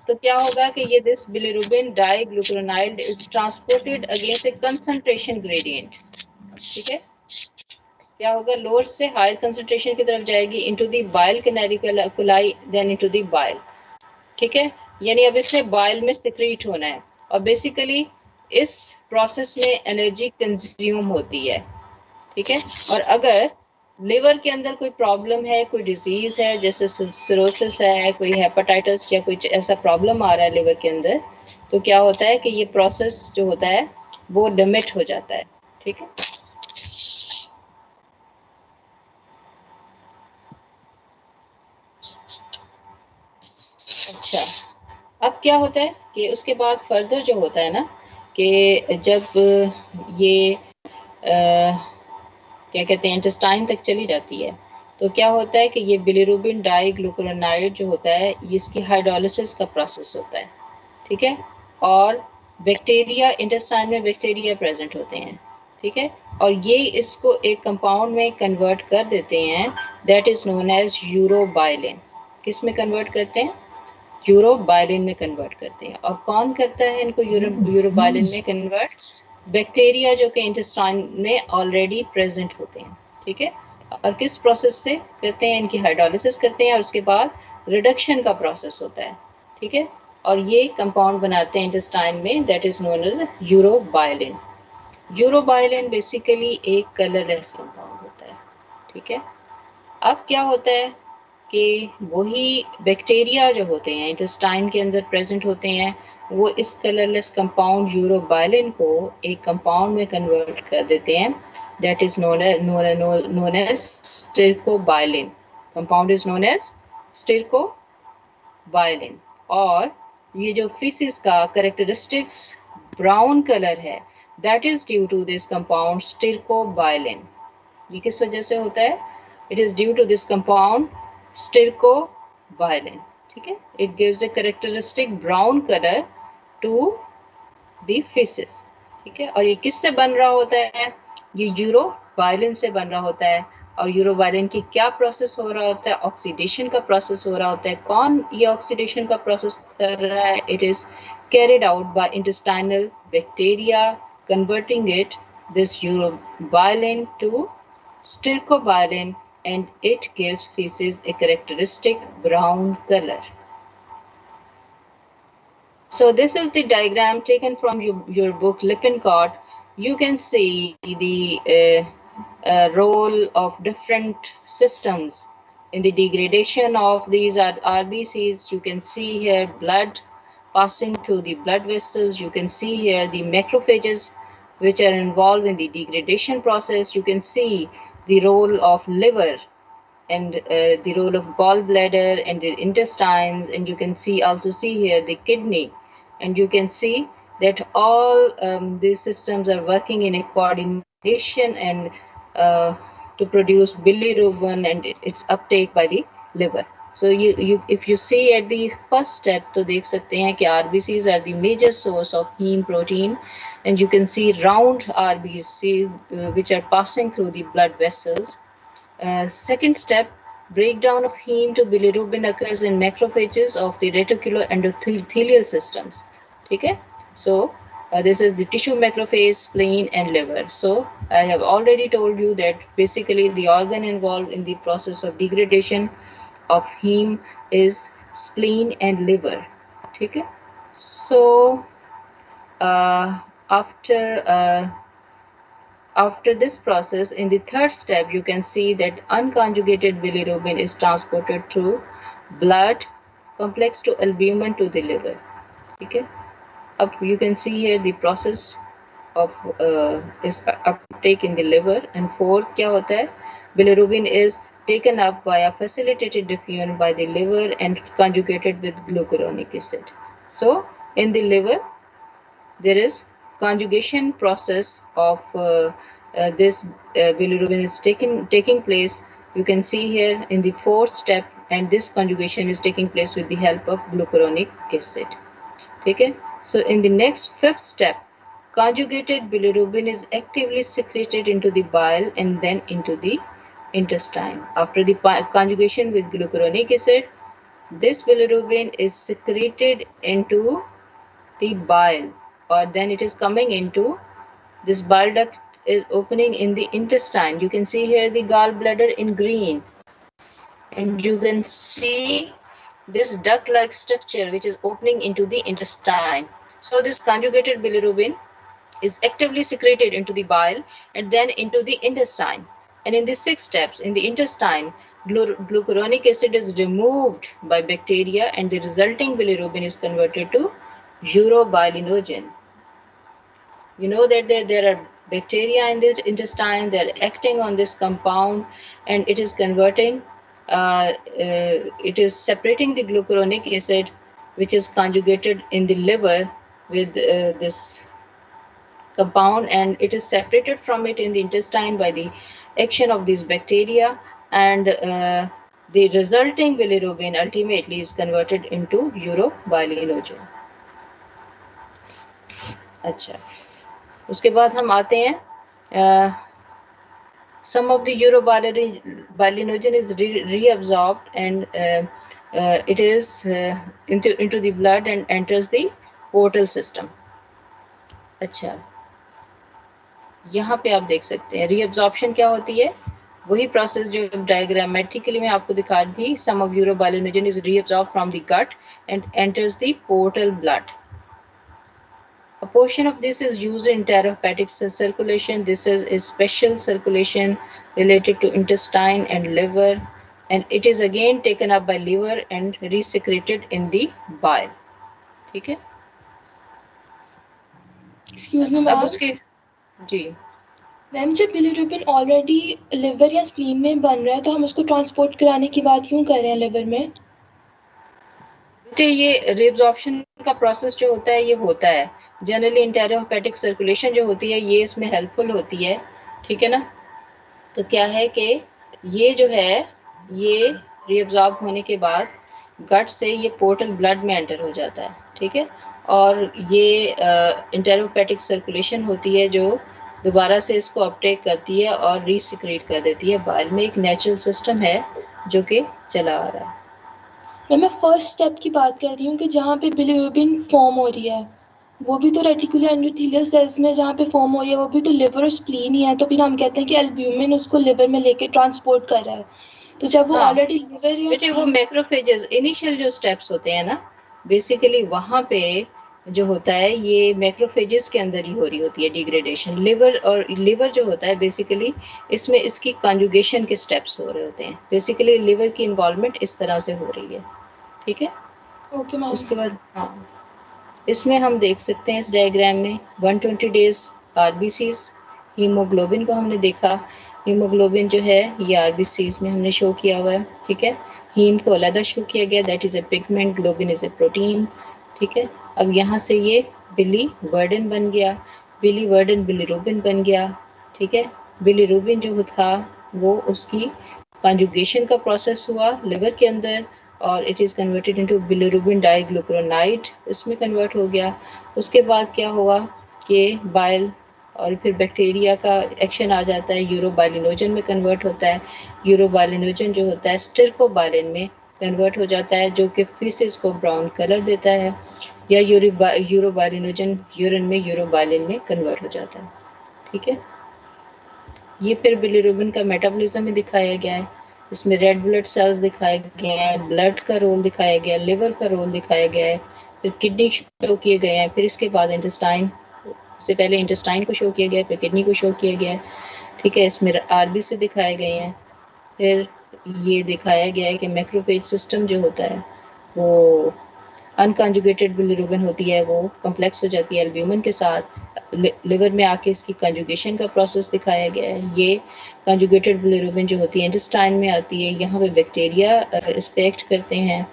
तो क्या होगा कि ये this bilirubin die ग्लूकुरोनाइड is transported against a concentration gradient. ठीक है, क्या होगा, लोअर से हायर कंसंट्रेशन की तरफ जाएगी into the bile canaliculi then into the bile. ठीक है, यानी अब इसने बाइल में सिक्रीट होना है, और बेसिकली इस प्रोसेस में एनर्जी कंज्यूम होती है। ठीक है, और अगर लिवर के अंदर कोई प्रॉब्लम है, कोई डिजीज है, जैसे सिरोसिस है, कोई हेपेटाइटिस या कोई ऐसा प्रॉब्लम आ रहा है लिवर के अंदर, तो क्या होता है कि ये प्रोसेस जो होता है वो लिमिट हो जाता है। ठीक है, अच्छा, अब क्या होता है कि उसके बाद फर्दर जो होता है ना कि जब ये क्या कहते हैं इंटेस्टाइन तक चली जाती है, तो क्या होता है कि ये बिलिरुबिन डाई ग्लूकुरोनाइड जो होता है ये इसकी हाइड्रोलिसिस का प्रोसेस होता है। ठीक है, और बैक्टीरिया इंटेस्टाइन में बैक्टीरिया प्रेजेंट होते हैं। ठीक है, और ये इसको एक कंपाउंड में कन्वर्ट कर देते हैं दैट इज नोन एज यूरोबाइलिन। किस में कन्वर्ट करते हैं? यूरोबाइलिन में कन्वर्ट करते हैं। और कौन करता है इनको यूरोबाइलिन में कन्वर्ट? बैक्टीरिया जो कि इंटेस्टाइन में ऑलरेडी प्रेजेंट होते हैं। ठीक है, और किस प्रोसेस से करते हैं? इनकी हाइड्रोलिसिस करते हैं और उसके बाद रिडक्शन का प्रोसेस होता है। ठीक है, और ये कंपाउंड बनाते हैं इंटेस्टाइन में that is known as urobilin. Urobilin basically एक कलरलेस कंपाउंड होता है। ठीक है, अब क्या होता है कि वही बैक्टीरिया जो होते हैं इंटेस्टाइन के अंदर प्रेजेंट होते हैं, वो इस कलरलेस कंपाउंड यूरोबाइलिन को एक कंपाउंड में कन्वर्ट कर देते हैं that is known as stercobilin. Compound is known as stercobilin. और ये जो फीसिस का कैरेक्टरिस्टिक्स ब्राउन कलर है that is due to this compound stercobilin. ये किस वजह से होता है? It is due to this compound stercobilin. ठीक है, it gives a characteristic brown colour to the faeces. ठीक है, और ये किससे बन रहा होता है? ये यूरोबाइलिन से बन रहा होता है। और यूरोबाइलिन की क्या प्रोसेस हो रहा होता है? ऑक्सीडेशन का प्रोसेस हो रहा होता है। कौन ये ऑक्सीडेशन का प्रोसेस कर रहा है? It is carried out by intestinal bacteria converting it this urobilin to stercobilin, and it gives feces a characteristic brown color. So this is the diagram taken from your book Lippincott. You can see the role of different systems in the degradation of these RBCs. You can see here blood passing through the blood vessels. You can see here the macrophages which are involved in the degradation process. You can see the role of liver and the role of gallbladder and the intestines, and you can also see here the kidney, and you can see that all these systems are working in a coordination and to produce bilirubin and its uptake by the liver. So if you see at the first step, तो देख सकते हैं कि RBCs are the major source of heme protein, and you can see round RBCs which are passing through the blood vessels. Second step, breakdown of heme to bilirubin occurs in macrophages of the reticuloendothelial systems. Okay, so this is the tissue macrophage, spleen, and liver. So I have already told you that basically the organ involved in the process of degradation of heme is spleen and liver. Okay, so after this process, in the third step, you can see that unconjugated bilirubin is transported through blood complex to albumin to the liver. Okay, up you can see here the process of is uptake in the liver. And fourth, क्या होता है? Bilirubin is taken up by a facilitated diffusion by the liver and conjugated with glucuronic acid. So in the liver, there is conjugation process of this bilirubin is taking place. You can see here in the fourth step, and this conjugation is taking place with the help of glucuronic acid. Okay, so in the next fifth step, conjugated bilirubin is actively secreted into the bile and then into the intestine. After the conjugation with glucuronic acid, this bilirubin is secreted into the bile, or then it is coming into this bile duct is opening in the intestine. You can see here the gallbladder in green, and you can see this duct-like structure which is opening into the intestine. So this conjugated bilirubin is actively secreted into the bile and then into the intestine. And in the 6 steps, in the intestine, glucuronic acid is removed by bacteria, and the resulting bilirubin is converted to urobilinogen. You know that there are bacteria in the intestine, they're acting on this compound, and it is converting, it is separating the glucuronic acid which is conjugated in the liver with this compound, and it is separated from it in the intestine by the action of these bacteria, and the resulting bilirubin ultimately is converted into urobilinogen. अच्छा, उसके बाद हम आते हैं some of the urobilinogen is reabsorbed and it is into the blood and enters the portal system. अच्छा, यहाँ पे आप देख सकते हैं reabsorption क्या होती है, वही process जो diagrammatically मैं आपको दिखा रही थी. Some of urobilinogen is reabsorbed from the gut and enters the portal blood. A portion of this is used in enterohepatic circulation. This is a special circulation related to intestine and liver, and it is again taken up by liver and resecreted in the bile. ठीक है? Excuse me, अब उसके जी ma'am जब bilirubin already liver या spleen में बन रहा है तो हम उसको ट्रांसपोर्ट कराने की बात क्यों कर रहे हैं लिवर में? बेटे ये रिएब्जॉर्प्शन का प्रोसेस जो होता है ये होता है जनरली इंटेरोहेपेटिक सर्कुलेशन जो होती है ये इसमें हेल्पफुल होती है. ठीक है ना? तो क्या है कि ये जो है ये रिएब्जॉर्ब होने के बाद गट से ये पोर्टल ब्लड में एंटर हो जाता है. ठीक है, और ये इंटेरोहेपेटिक सर्कुलेशन होती है जो दोबारा से इसको अपटेक करती है और रीसिक्रेट कर देती है बाइल में. एक नेचुरल सिस्टम है जो कि चला आ रहा है. मैं फर्स्ट स्टेप की बात कर रही हूँ कि जहाँ पे बिलिरुबिन फॉर्म हो रही है वो भी तो रेटिकुलर एंडोथेलियल सेल्स में जहाँ पे फॉर्म हो रही है वो भी तो लिवर और स्प्लीन ही है. तो फिर हम कहते हैं कि एल्ब्यूमिन उसको लिवर में लेके ट्रांसपोर्ट कर रहा है. तो जब वो ऑलरेडी लिवर या वो मैक्रोफेजेस इनिशियल जो स्टेप्स होते हैं ना बेसिकली वहाँ पे जो होता है ये मैक्रोफेजेस के अंदर ही हो रही होती है डिग्रेडेशन। लिवर जो होता है बेसिकली इसमें इसकी कॉन्जुगेशन के स्टेप्स हो रहे होते हैं। बेसिकली लिवर की इन्वॉल्वमेंट इस तरह से हो रही है, ठीक है। Okay ma'am. उसके बाद हाँ, इसमें हम देख सकते हैं इस डायग्राम में 120 डेज आरबीसीज। हीमोग्लोबिन को हमने देखा, हीमोग्लोबिन जो है ये आरबीसीज में हमने शो किया हुआ है, ठीक है। हीम को अलग शो किया गया, that is a pigment, globin is a protein, ठीक है। अब यहाँ से ये बिली वर्डन बन गया, बिली वर्डन बिलीरुबिन बन गया, ठीक है। बिलीरुबिन जो था वो उसकी कंजुगेशन का प्रोसेस हुआ लिवर के अंदर और it is converted into bilirubin diglucuronide, इसमें कन्वर्ट हो गया। उसके बाद क्या हुआ कि बाइल और फिर बैक्टीरिया का एक्शन आ जाता है, यूरोबाइलिनोजन में कन्वर्ट होता है। यूरोबाइलिनोजन जो होता है स्टिरकोबाइलिन में कन्वर्ट हो जाता है, जो कि फीसेस को ब्राउन कलर देता है, या यूरोबाइलिनोजन यूरिन में यूरोबाइलिन में कन्वर्ट हो जाता है, ठीक है। ये फिर बिलीरुबिन का मेटाबॉलिज्म में दिखाया गया है। इसमें रेड ब्लड सेल्स दिखाए गए हैं, ब्लड का रोल दिखाया गया है, लिवर का रोल दिखाया गया है, फिर किडनी शो किए गए हैं, फिर इसके बाद इंटेस्टाइन से पहले इंटेस्टाइन को शो किया गया है, फिर किडनी को शो किया गया है, ठीक है। इसमें आरबी से दिखाए गए हैं। फिर ये दिखाया गया है कि मैक्रोफेज सिस्टम जो होता है वो अनकॉन्जुगेटेड बिलीरुबिन होती है, वो कॉम्प्लेक्स हो जाती है एल्ब्यूमिन के साथ, लिवर में आके इसकी कंजुगेशन का प्रोसेस दिखाया गया है। ये कंजुगेटेड बिलीरुबिन जो होती है इंटेस्टाइन में आती है, यहाँ पे बैक्टीरिया एक्सपेक्ट करते हैं,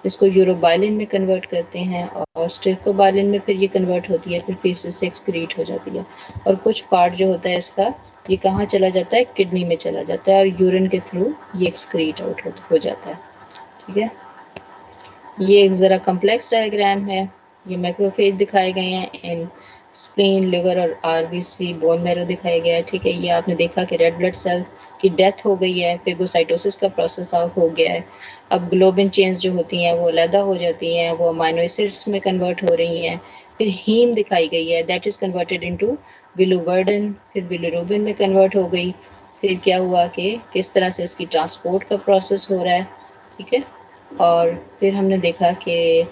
इसको यूरोबाइलिन में कन्वर्ट करते हैं और स्टिरकोबाइलिन में फिर ये कन्वर्ट होती है, फिर फीसेस से एक्सक्रीट हो जाती है। और कुछ पार्ट जो होता है इसका ये कहाँ चला जाता है, किडनी में चला जाता है और यूरिन के थ्रू ये एक्सक्रीट आउट हो जाता है, ठीक है। ये एक ज़रा कम्प्लेक्स डायग्राम है। ये मैक्रोफेज दिखाए गए हैं, इन स्प्लीन, लिवर और आरबीसी, बोन मैरो दिखाया गया है, ठीक है। ये आपने देखा कि रेड ब्लड सेल्स की डेथ हो गई है, फेगोसाइटोसिस का प्रोसेस हो गया है। अब ग्लोबिन चेन्स जो होती हैं वो अलहदा हो जाती हैं, वो अमाइनो एसिड्स में कन्वर्ट हो रही हैं। फिर हीम दिखाई गई है, दैट इज़ कन्वर्टेड इनटू बिलीवर्डन, फिर बिलीरुबिन में कन्वर्ट हो गई। फिर क्या हुआ कि किस तरह से इसकी ट्रांसपोर्ट का प्रोसेस हो रहा है, ठीक है। और फिर हमने देखा कि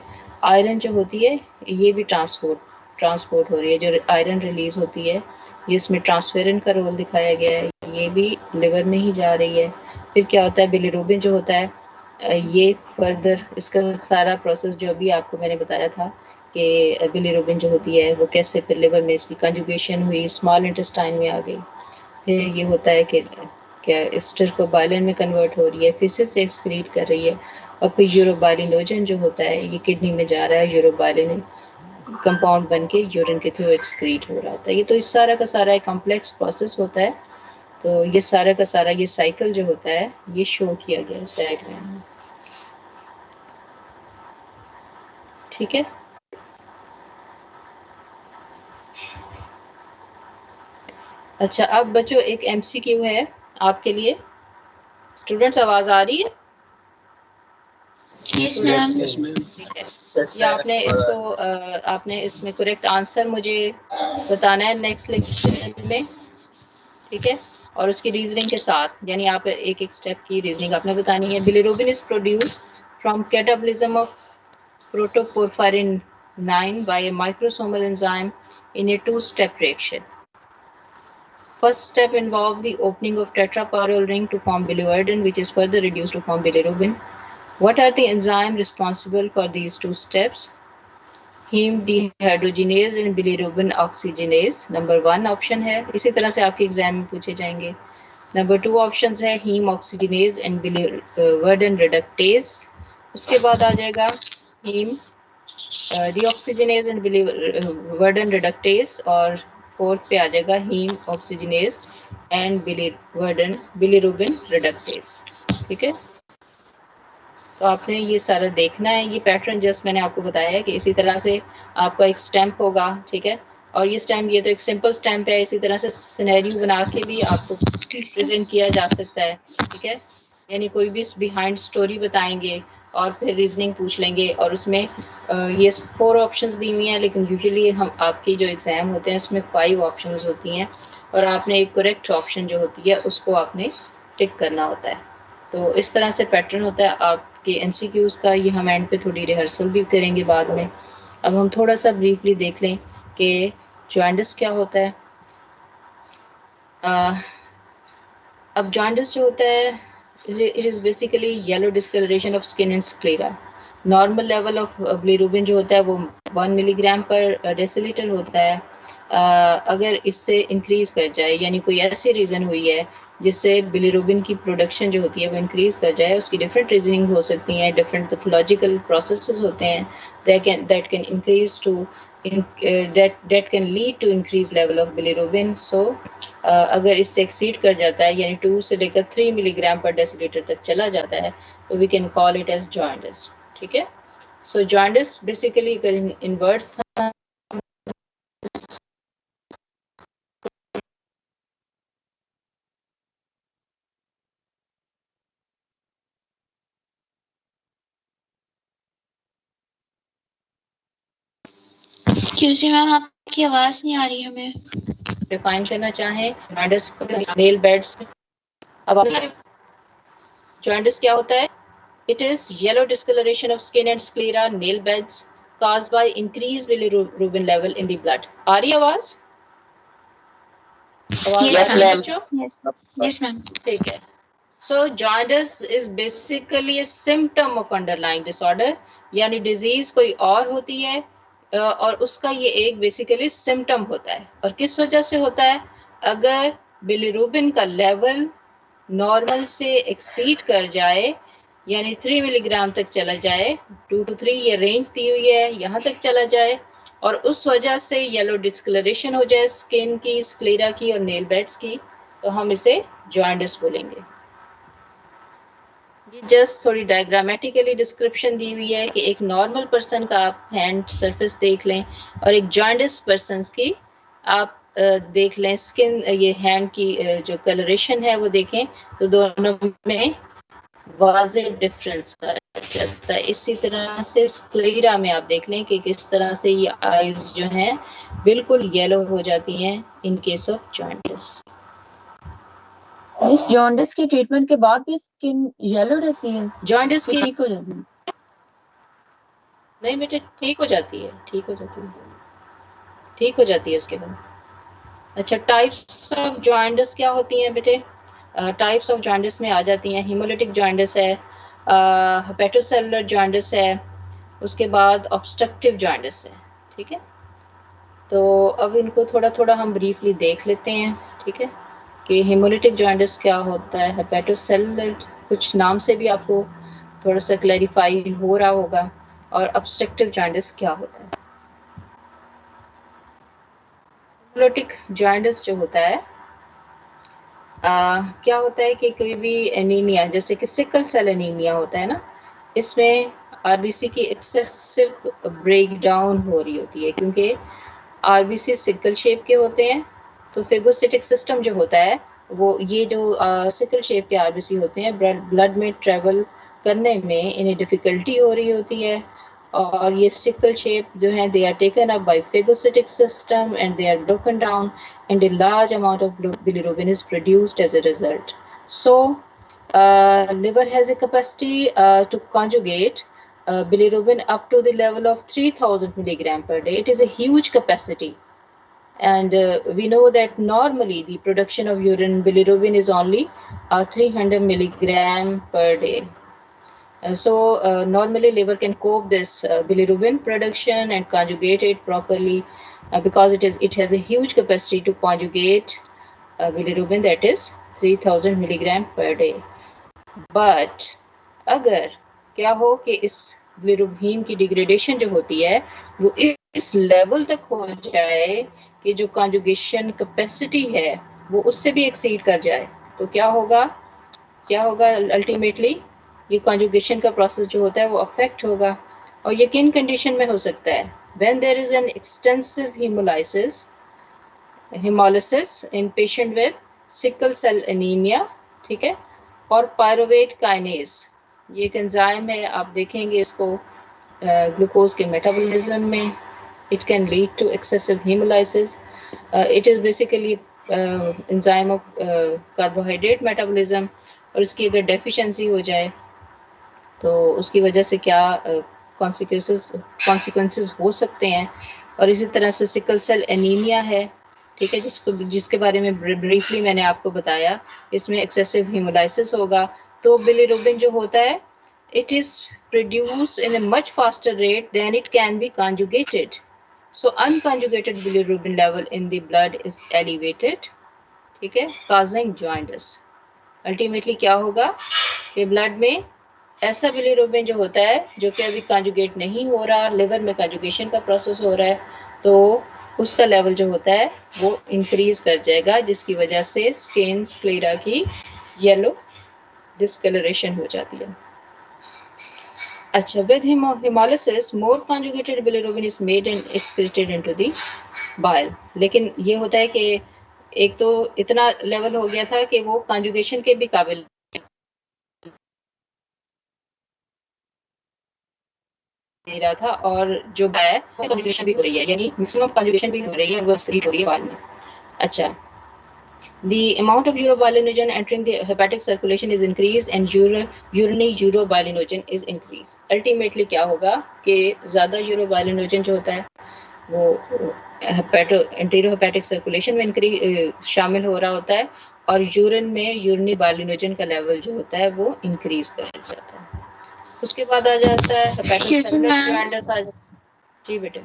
आयरन जो होती है ये भी ट्रांसपोर्ट हो रही है, जो आयरन रिलीज होती है ये इसमें ट्रांसफेरन का रोल दिखाया गया है, ये भी लिवर में ही जा रही है। फिर क्या होता है, बिलीरुबिन जो होता है ये फर्दर इसका सारा प्रोसेस जो अभी आपको मैंने बताया था कि बिलीरुबिन जो होती है वो कैसे फिर लिवर में इसकी कंजुगेशन हुई, स्मॉल इंटेस्टाइन में आ गई। फिर ये होता है कि क्या स्टिरकोबाइलिन में कन्वर्ट हो रही है, फीसेस से एक्सक्रीट कर रही है, और फिर यूरोबाइलिनोजन जो होता है ये किडनी में जा रहा है, यूरोबाइलिन कंपाउंड बन के यूरिन के थ्रू एक्सक्रीट हो रहा था। ये तो इस सारा का सारा एक कॉम्प्लेक्स प्रोसेस होता है। तो ये सारा का सारा ये साइकिल जो होता है ये शो किया गया इस डायग्राम में, ठीक है। अच्छा, अब बच्चों एक एमसीक्यू है आपके लिए। स्टूडेंट्स आवाज आ रही है? Yes ma'am. ठीक है, या आपने इसमें करेक्ट आंसर मुझे बताना है नेक्स्ट लेक्चर में, ठीक है। और उसकी रीजनिंग के साथ, यानी आप एक एक स्टेप की रीजनिंग आपने बतानी है। Bilirubin is produced from catabolism of protoporphyrin 9 by a microsomal enzyme in a two-step reaction. First step involves the opening of tetraparol ring to form biliverdin, which is further reduced to form bilirubin. What are the enzymes responsible for these two steps? Heme dehydrogenase and bilirubin oxygenase. Number 1 option है, इसी तरह से आपके exam में पूछे जाएंगे। Number 2 option है heme oxygenase and biliverdin reductase. उसके बाद आ जाएगा heme deoxygenase and biliverdin reductase, और फोर्थ पे आ जाएगा heme oxygenase and bilirubin reductase, ठीक है। तो आपने ये सारा देखना है, ये पैटर्न जस्ट मैंने आपको बताया है कि इसी तरह से आपका एक स्टैम्प होगा, ठीक है। और ये स्टैम्प, ये तो एक सिंपल स्टैम्प है, इसी तरह से सिनेरियो बना के भी आपको प्रेजेंट किया जा सकता है, ठीक है। यानी कोई भी बिहाइंड स्टोरी बताएंगे और फिर रीजनिंग पूछ लेंगे, और उसमें ये 4 ऑप्शंस दी हुई हैं, लेकिन यूजुअली हम आपकी जो एग्ज़ाम होते हैं उसमें 5 ऑप्शंस होती हैं, और आपने एक करेक्ट ऑप्शन जो होती है उसको आपने टिक करना होता है, तो इस तरह से पैटर्न होता है आपके MCQs का। ये हम एंड पे थोड़ी रिहर्सल भी करेंगे बाद में। अब हम थोड़ा सा ब्रीफली देख लें कि जॉन्डिस क्या होता है। अब जॉन्डिस जो होता है, it is basically yellow discolouration of skin and sclera. Normal level of bilirubin जो होता है वो 1 मिलीग्राम पर डेसीलीटर होता है। अगर इससे इंक्रीज कर जाए, यानी कोई ऐसी रीज़न हुई है जिससे बिलिरुबिन की प्रोडक्शन जो होती है वो इंक्रीज कर जाए, उसकी डिफरेंट रीजनिंग हो सकती हैं, डिफरेंट पैथोलॉजिकल प्रोसेसेस होते हैं that can increase to that can lead to increased level of bilirubin. So अगर इससे एक्सीड कर जाता है, यानी 2 से लेकर 3 मिलीग्राम पर डेसीलीटर तक चला जाता है, तो we can call it as jaundice. ठीक है। So jaundice basically in words ma'am आपकी आवाज नहीं आ रही हमें। डिफाइन करना चाहें जॉन्डिस नेल बेड्स। अब जॉन्डिस क्या होता है? It is yellow discoloration of skin and sclera, nail beds caused by increased bilirubin level in the blood. आ रही आवाज? Yes, ma'am. Yes, ma'am. ठीक है। So jaundice is basically a symptom of underlying disorder, यानी disease कोई और होती है और उसका ये एक बेसिकली सिम्टम होता है। और किस वजह से होता है? अगर बिलिरुबिन का लेवल नॉर्मल से एक्सीड कर जाए, यानी 3 मिलीग्राम तक चला जाए, 2 to 3 ये रेंज दी हुई है, यहाँ तक चला जाए, और उस वजह से येलो डिस्कलरेशन हो जाए स्किन की, स्क्लेरा की और नेल बेड्स की, तो हम इसे जॉन्डिस बोलेंगे। ये जस्ट थोड़ी डायग्रामेटिकली डिस्क्रिप्शन दी हुई है कि एक नॉर्मल पर्सन का आप हैंड सरफेस देख लें और एक जॉन्डिस पर्सन की आप देख लें स्किन, ये हैंड की जो कलरेशन है वो देखें, तो दोनों में वाज़े डिफरेंस आ जाता है। इसी तरह से स्क्लेरा में आप देख लें कि किस तरह से ये आईज जो हैं बिल्कुल येलो हो जाती हैं इन केस ऑफ जॉन्डिस। इस जॉन्डिस की ट्रीटमेंट के बाद भी स्किन येलो रहती है? जॉन्डिस की ठीक हो जाती है? नहीं बेटे, ठीक हो जाती है, ठीक हो जाती है, ठीक हो जाती है उसके बाद। अच्छा, टाइप्स ऑफ जॉन्डिस क्या होती हैं बेटे? टाइप्स ऑफ जॉन्डिस में आ जाती हैं हीमोलिटिक जॉन्डिस है, हेपेटोसेलुलर जॉन्डिस है, उसके बाद ऑब्स्ट्रक्टिव जॉन्डिस है। ठीक है, तो अब इनको थोड़ा थोड़ा हम ब्रीफली देख लेते हैं। ठीक है, कि हीमोलिटिक जॉन्डिस क्या होता है, हेपेटोसेलुलर कुछ नाम से भी आपको थोड़ा सा क्लैरिफाई हो रहा होगा, और ऑब्स्ट्रक्टिव जॉन्डिस क्या होता है। हीमोलिटिक जॉन्डिस जो होता है क्या होता है कि कोई भी एनीमिया, जैसे कि सिकल सेल एनीमिया होता है ना, इसमें आरबीसी की एक्सेसिव ब्रेकडाउन हो रही होती है, क्योंकि आरबीसी सिकल शेप के होते हैं। तो फेगोसिटिक सिस्टम जो होता है वो, ये जो सिकल शेप के आरबीसी होते हैं, ब्लड में ट्रेवल करने में इन्हें डिफ़िकल्टी हो रही होती है, और ये सिकल शेप जो है they are taken up by phagocytic system and they are broken down and a large amount of bilirubin is produced as a result. So liver has a capacity to conjugate bilirubin up to the level of 3000 milligram per day. It is a huge capacity, and we know that normally the production of urine bilirubin is only 300 milligram per day. So normally liver can cope this bilirubin production and conjugate it properly, because it has a huge capacity to conjugate bilirubin, that is 3000 milligram per day. But अगर क्या हो कि इस bilirubin की degradation जो होती है वो इस लेवल तक हो जाए कि जो कॉन्जुगेशन कैपेसिटी है वो उससे भी एक्सीड कर जाए, तो क्या होगा अल्टीमेटली ये कॉन्जुगेशन का प्रोसेस जो होता है वो अफेक्ट होगा। और ये किन कंडीशन में हो सकता है? When there is an extensive hemolysis in patient with sickle cell anemia, ठीक है, और pyruvate kinase, ये एक एंजाइम है, आप देखेंगे इसको ग्लूकोज के मेटाबॉलिज्म में, it can lead to excessive hemolysis. It is basically enzyme of carbohydrate metabolism, और उसकी अगर डेफिशिएंसी हो जाए तो उसकी वजह से क्या कॉन्सिक्वेंसेस हो सकते हैं। और इसी तरह से सिकल सेल एनीमिया है, ठीक है, जिसके बारे में ब्रीफली मैंने आपको बताया। इसमें एक्सेसिव हीमोलाइसिस होगा, तो बिलिरुबिन जो होता है it is produced in a much faster rate than it can be conjugated. So unconjugated bilirubin level in the blood is elevated, ठीक है, causing jaundice. Ultimately क्या होगा कि ब्लड में ऐसा बिलिरुबिन जो होता है जो कि अभी कॉन्जुगेट नहीं हो रहा, लिवर में कॉन्जुगेशन का प्रोसेस हो रहा है, तो उसका लेवल जो होता है वो इंक्रीज कर जाएगा, जिसकी वजह से स्किन स्क्लेरा की येलो डिस्कलरेशन हो जाती है। अच्छा, with hemolysis more conjugated bilirubin is made and excreted into the bile. लेकिन ये होता है कि एक तो इतना लेवल हो गया था कि वो कॉन्जुगेशन के भी काबिल नहीं रहा था, और जो है कॉन्जुगेशन भी हो रही है, यानी मैक्सिमम कॉन्जुगेशन भी हो रही है, वो एक्सक्रीट हो रही है बाल में। अच्छा, the amount of urobilinogen entering the hepatic circulation is increased and urinary urobilinogen is increased. Ultimately क्या होगा कि ज़्यादा urobilinogen जो होता है वो एंटीरियो हेपेटिक सर्कुलेशन में शामिल हो रहा होता है, और यूरिन में यूरिनरी बाइलिनोजन का लेवल जो होता है वो इंक्रीज कर जाता है। उसके बाद आ जाता है हेपेटोसेलुलर जॉइंटिस आ जाता है। जी बेटे।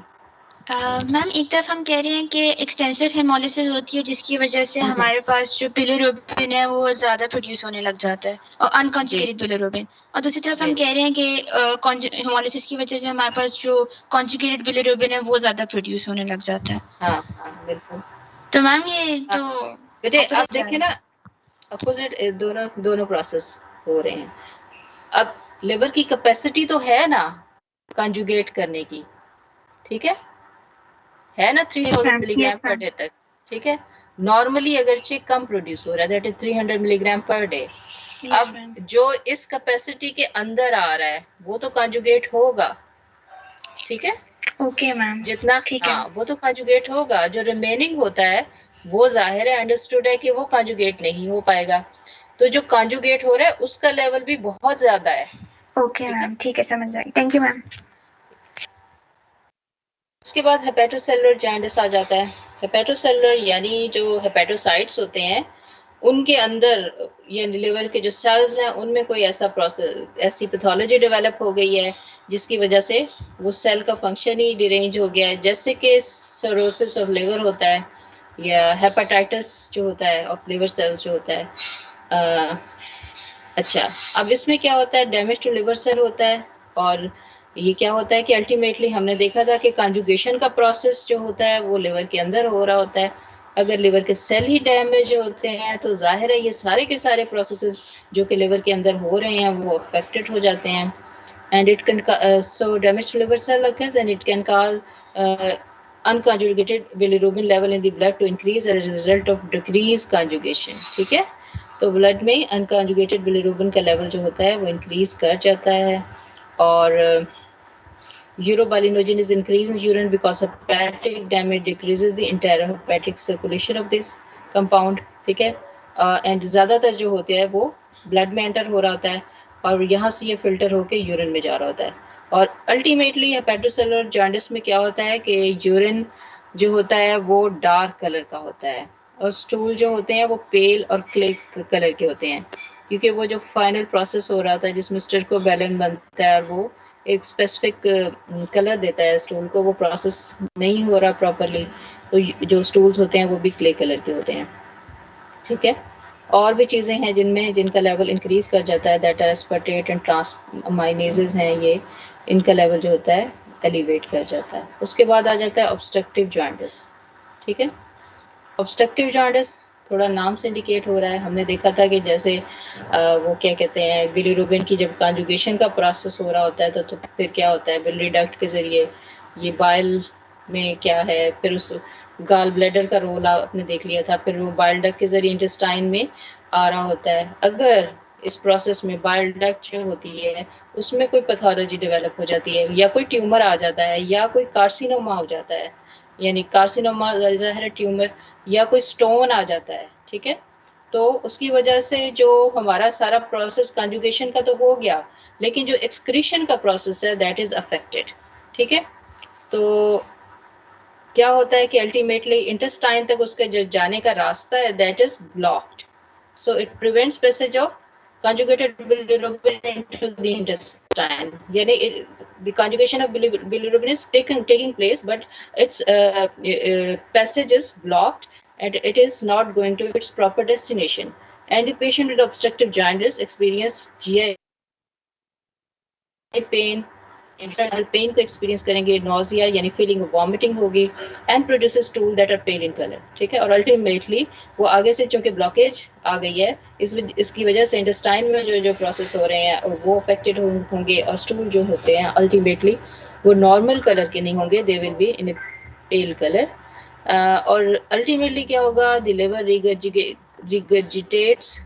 मैम, एक तरफ हम कह रहे हैं कि एक्सटेंसिव हेमोलिसिस होती है जिसकी वजह से हमारे पास जो बिलिरुबिन है वो ज़्यादा प्रोड्यूस होने लग जाता है, और अनकॉन्जुगेटेड बिलिरुबिन, और दूसरी तरफ हम कह रहे हैं कि हेमोलिसिस की वजह से हमारे पास जो कॉन्जुगेटेड बिलिरुबिन है वो ज़्यादा प्रोड्यूस होने लग जाता है। हाँ हाँ बिल्कुल। तो मैम ये जो बेटे आप देखिए ना, अपोजिट दोनों प्रोसेस हो रहे हैं। अब लिवर की कैपेसिटी तो है ना कंजुगेट करने की, ठीक है ना, 3000 मिलीग्राम पर डे तक, ठीक है। नॉर्मली अगरचे कम प्रोड्यूस हो रहा है, that is 300 milligram per day. अब जो इस कैपेसिटी के अंदर आ रहा है वो तो कंजुगेट होगा, ठीक है। ओके मैम, जितना हाँ वो तो कंजुगेट होगा, जो रिमेनिंग होता है वो जाहिर है अंडरस्टूड है कि वो कंजुगेट नहीं हो पाएगा। तो जो कंजुगेट हो रहा है उसका लेवल भी बहुत ज्यादा है। ओके मैम, ठीक है, समझ आई, थैंक यू मैम। उसके बाद हेपेटोसेलुलर जॉइंटिस आ जाता है। हेपेटोसेलुलर यानी जो हेपेटोसाइट्स होते हैं उनके अंदर यानी लिवर के जो सेल्स हैं उनमें कोई ऐसा प्रोसेस, ऐसी पैथोलॉजी डेवलप हो गई है जिसकी वजह से वो सेल का फंक्शन ही डिरेंज हो गया है, जैसे कि सिरोसिस ऑफ लिवर होता है या हेपेटाइटिस जो होता है ऑफ लिवर सेल्स जो होता है। अच्छा, अब इसमें क्या होता है, डैमेज टू लिवर सेल होता है, और ये क्या होता है कि अल्टीमेटली हमने देखा था कि कंजुगेशन का प्रोसेस जो होता है वो लिवर के अंदर हो रहा होता है। अगर लिवर के सेल ही डैमेज होते हैं तो जाहिर है ये सारे के सारे प्रोसेसेस जो कि लिवर के अंदर हो रहे हैं वो अफेक्टेड हो जाते हैं। And it can so damage to liver cell occurs and it can cause unconjugated bilirubin level in the blood to increase as a result of decreased conjugation, ठीक है। तो ब्लड में अनकॉन्जुगेटेड बिलिरुबिन का level जो होता है वो increase कर जाता है, और urobilinogen is increased in urine because hepatic damage decreases the enterohepatic circulation of this compound, ठीक है। एंड ज़्यादातर जो होते हैं वो ब्लड में एंटर हो रहा होता है और यहाँ से ये फिल्टर होके यूरिन में जा रहा होता है। और अल्टीमेटली हेपेटोसेलुलर जॉन्डिस में क्या होता है कि यूरिन जो होता है वो डार्क कलर का होता है, और स्टूल जो होते हैं वो पेल और क्ले कलर के होते हैं, क्योंकि वो जो फाइनल प्रोसेस हो रहा था जिसमें स्टिरकोबैलिन बनता है और वो एक स्पेसिफिक कलर देता है स्टूल को, वो प्रोसेस नहीं हो रहा प्रॉपरली, तो जो स्टूल्स होते हैं वो भी क्ले कलर के होते हैं, ठीक है। और भी चीज़ें हैं जिनका लेवल इंक्रीज कर जाता है, दैट एस्पार्टेट एंड ट्रांसमाइनेजेस हैं, ये इनका लेवल जो होता है एलिवेट कर जाता है। उसके बाद आ जाता है ऑब्स्ट्रक्टिव जॉन्डिस, ठीक है। ऑब्स्ट्रक्टिव जॉन्डिस थोड़ा नाम से इंडिकेट हो रहा है, हमने देखा था कि जैसे वो क्या कहते हैं बिलिरुबिन की जब कॉन्जुगेशन का प्रोसेस हो रहा होता है तो फिर क्या होता है बिलियरी डक्ट के ज़रिए ये बाइल में क्या है, फिर उस गाल ब्लैडर का रोल आपने देख लिया था, फिर वो बाइल डक्ट के ज़रिए इंटेस्टाइन में आ रहा होता है। अगर इस प्रोसेस में बाइल डक्ट जो होती है उसमें कोई पैथोलॉजी डेवलप हो जाती है या कोई ट्यूमर आ जाता है या कोई कार्सिनोमा हो जाता है, यानी कार्सिनोमा ज़ाहिर ट्यूमर या कोई स्टोन आ जाता है, ठीक है, तो उसकी वजह से जो हमारा सारा प्रोसेस कंजुगेशन का तो हो गया, लेकिन जो एक्सक्रीशन का प्रोसेस है दैट इज अफेक्टेड। ठीक है, तो क्या होता है कि अल्टीमेटली इंटेस्टाइन तक उसके जो जाने का रास्ता है that is blocked, so it prevents passage of conjugated bilirubin into the intestine. Yani the conjugation of bilirubin is taking place, but its passage is blocked and it is not going to its proper destination. And the patient with obstructive jaundice experience GI pain, internal pain को experience करेंगे, nausea यानी feeling vomiting होगी, and produces stool that are pale in colour. ठीक है, और ultimately वो आगे से चूंकि ब्लॉकेज आ गई है, इसकी वजह से इंटेस्टाइन में जो प्रॉसेस हो रहे हैं वो अफेक्टेड होंगे, और स्टूल जो होते हैं अल्टीमेटली वो नॉर्मल कलर के नहीं होंगे, they will be in A pail colour. और अल्टीमेटली क्या होगा, the liver regurgitates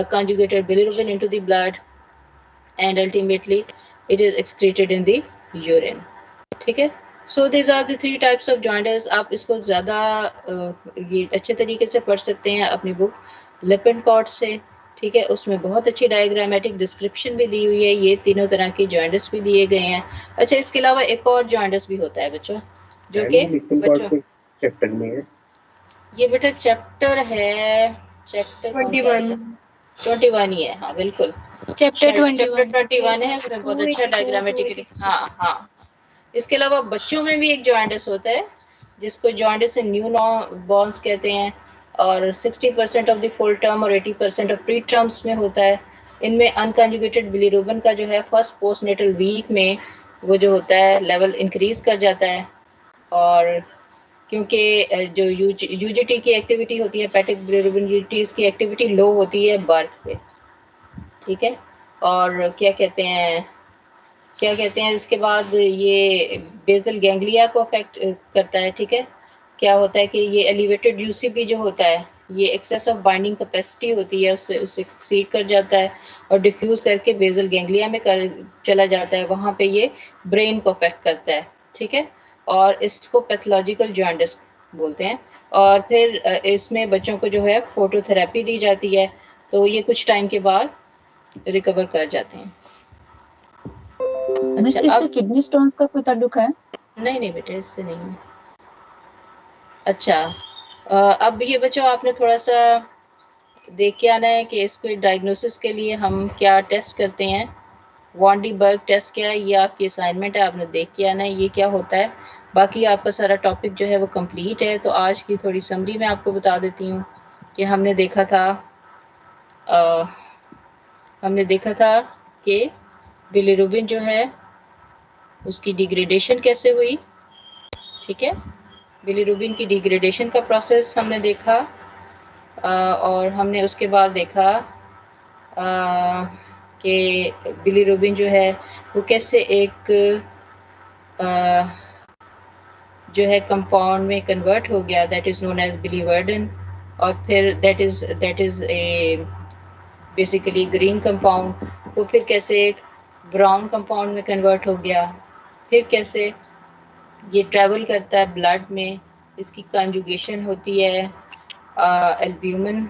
conjugated bilirubin into the blood and ultimately it is excreted in the urine. ठीक है, so these are the 3 types of jaundice. आप इसको ज़्यादा ये अच्छे तरीके से पढ़ सकते हैं अपनी बुक लिपिनकॉट से। ठीक है, उसमें बहुत अच्छी डायग्रामेटिक डिस्क्रिप्शन भी दी हुई है, ये तीनों तरह की जॉइंडिस भी दिए गए हैं। अच्छा, इसके अलावा एक और जॉइंडिस भी होता है बच्चों, जो कि बच्चों चैप्टर में है, ये बेटा चैप्टर है, चैप्टर 21 ही है। हाँ बिल्कुल, चैप्टर 21 है, उसमें बहुत अच्छा डायग्रामेटिक। हाँ, इसके अलावा बच्चों में भी एक जॉइंडिस होता है जिसको जॉइंडिस इन न्यू बॉर्न्स कहते हैं, और 60% ऑफ द फुल टर्म और 80% ऑफ प्री टर्म्स में होता है। इनमें अनकंजुगेटेड बिलीरुबिन का जो है फर्स्ट पोस्टनेटल वीक में वो जो होता है लेवल इंक्रीज कर जाता है, और क्योंकि जो यूजीटी की एक्टिविटी होती है, हेपेटिक बिलीरुबिन यूजीटीज की एक्टिविटी लो होती है बर्थ पे। ठीक है, और क्या कहते हैं इसके बाद ये बेसल गैंग्लिया को अफेक्ट करता है। ठीक है, क्या होता है कि ये एलिवेटेड यूसीपी जो होता है, ये एक्सेस ऑफ बाइंडिंग कैपेसिटी होती है, उससे एक्सीड कर जाता है और डिफ्यूज करके बेसल गैंग्लिया में चला जाता है, वहाँ पे ये ब्रेन को अफेक्ट करता है। ठीक है, और इसको पैथोलॉजिकल जॉइंडिस बोलते हैं। और फिर इसमें बच्चों को जो है फोटोथेरेपी दी जाती है, तो ये कुछ टाइम के बाद रिकवर कर जाते हैं। अच्छा, इससे किडनी स्टोन्स का कोई ताल्लुक है? नहीं बेटे, इससे नहीं है। अच्छा, अब ये बच्चों आपने थोड़ा सा देख के आना है कि इसको डायग्नोसिस के लिए हम क्या टेस्ट करते हैं। वॉन डी बर्ग टेस्ट क्या है, ये आपकी असाइनमेंट है, आपने देख के आना है ये क्या होता है। बाकी आपका सारा टॉपिक जो है वो कंप्लीट है। तो आज की थोड़ी समरी मैं आपको बता देती हूँ कि हमने देखा था कि बिलीरुबिन जो है उसकी डिग्रेडेशन कैसे हुई। ठीक है, बिलीरुबिन की डिग्रेडेशन का प्रोसेस हमने देखा, और हमने उसके बाद देखा कि बिलीरुबिन जो है वो कैसे एक जो है कंपाउंड में कन्वर्ट हो गया, दैट इज नोन एज बिलीवर्डन, और फिर that is a basically green compound, वो फिर कैसे एक ब्राउन कंपाउंड में कन्वर्ट हो गया, फिर कैसे ये ट्रैवल करता है ब्लड में, इसकी कंजुगेशन होती है एल्ब्यूमिन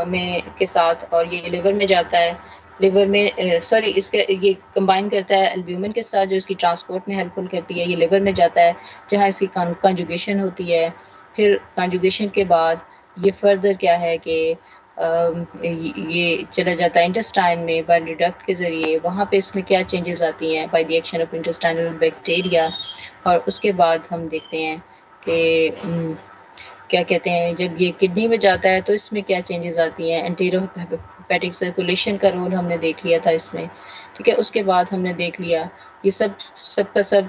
में के साथ, और ये लिवर में जाता है, लिवर में इसके ये कंबाइन करता है एल्ब्यूमिन के साथ जो इसकी ट्रांसपोर्ट में हेल्पफुल करती है, ये लिवर में जाता है जहाँ इसकी कंजुगेशन होती है। फिर कंजुगेशन के बाद ये फर्दर क्या है कि ये चला जाता है इंटेस्टाइन में बाइल डक्ट के ज़रिए, वहाँ पे इसमें क्या चेंजेस आती हैं by the action of intestinal bacteria. और उसके बाद हम देखते हैं कि क्या कहते हैं जब ये किडनी में जाता है तो इसमें क्या चेंजेस आती हैं। एंटेरोहेपेटिक सर्कुलेशन का रोल हमने देख लिया था इसमें। ठीक है, उसके बाद हमने देख लिया ये सब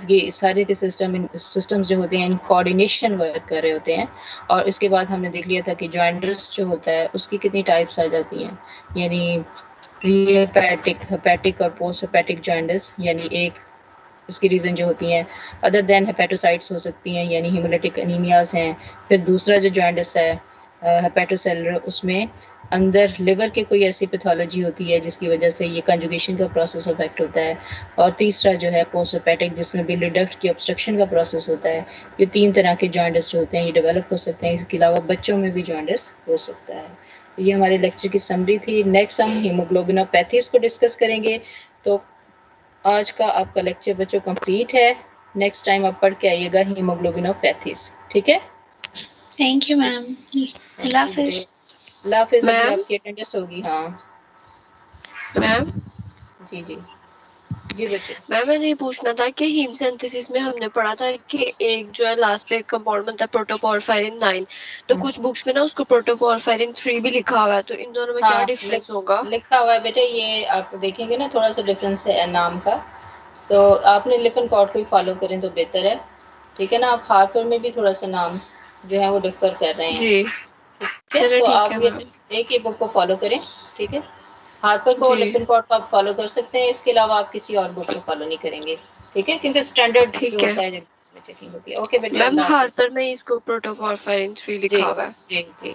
ये सारे के सिस्टम्स जो होते हैं इन कोऑर्डिनेशन वर्क कर रहे होते हैं। और इसके बाद हमने देख लिया था कि जॉइंडिस जो होता है उसकी कितनी टाइप्स आ जाती हैं, यानी प्री हेपेटिक और पोस्ट हेपेटिक जॉइंडिस, यानी एक उसकी रीज़न जो होती हैं अदर देन हेपेटोसाइट्स हो सकती हैं, यानी हीमोलिटिक एनीमियाज हैं। फिर दूसरा जो जॉइंडिस है हेपेटोसेलुलर, उसमें अंदर लिवर के कोई ऐसी पैथोलॉजी होती है जिसकी वजह से ये कंजुगेशन का प्रोसेस अफेक्ट होता है। और तीसरा जो है पोस्ट हेपेटिक, जिसमें बिलियरी डक्ट की ऑब्स्ट्रक्शन का प्रोसेस होता है। ये 3 तरह के जॉइंडिस जो होते हैं ये डेवलप हो सकते हैं। इसके अलावा बच्चों में भी जॉइंडिस हो सकता है। ये हमारे लेक्चर की समरी थी। नेक्स्ट हम हीमोग्लोबिनोपैथीज को डिस्कस करेंगे। तो आज का आपका लेक्चर बच्चों कंप्लीट है। नेक्स्ट टाइम आप पढ़ के आइएगा हीमोग्लोबिनोपैथीज, ठीक है? Thank you ma'am. अल्लाह हाफिज। अल्लाह हाफिज। अभी मैम आपकी अटेंडेंस होगी। हाँ मैम जी जी जी बच्चे। मैम मैंने ये पूछना था कि हीम सिंथेसिस में हमने पढ़ा था कि एक जो है लास्ट पे एक कंपाउंड बनता है प्रोटोपोरफायरिन 9, तो कुछ बुक्स में ना उसको प्रोटोपोरफायरिन 3 भी लिखा हुआ है, तो इन दोनों में क्या डिफरेंस होगा? लिखा हुआ है बेटे, ये आप देखेंगे ना थोड़ा सा डिफरेंस है नाम का, तो आपने लिपनकॉर्ड को ही फॉलो करें तो बेहतर है, ठीक है ना? आप हार्पर में भी थोड़ा सा नाम जो है वो डिफर कर रहे हैं, जी ठीक है? तो आप ये एक ही बुक को फॉलो करें, ठीक है? हार्पर को, लिपनकॉर्ड को आप फॉलो कर सकते हैं, इसके अलावा आप किसी और बुक को फॉलो नहीं करेंगे, ठीक है? क्योंकि स्टैंडर्ड जो होता है चेकिंग होती है। ओके बेटे। मैम हार्पर में इसको प्रोटोपोरफायरिन 3 लिखा हुआ है। जी जी।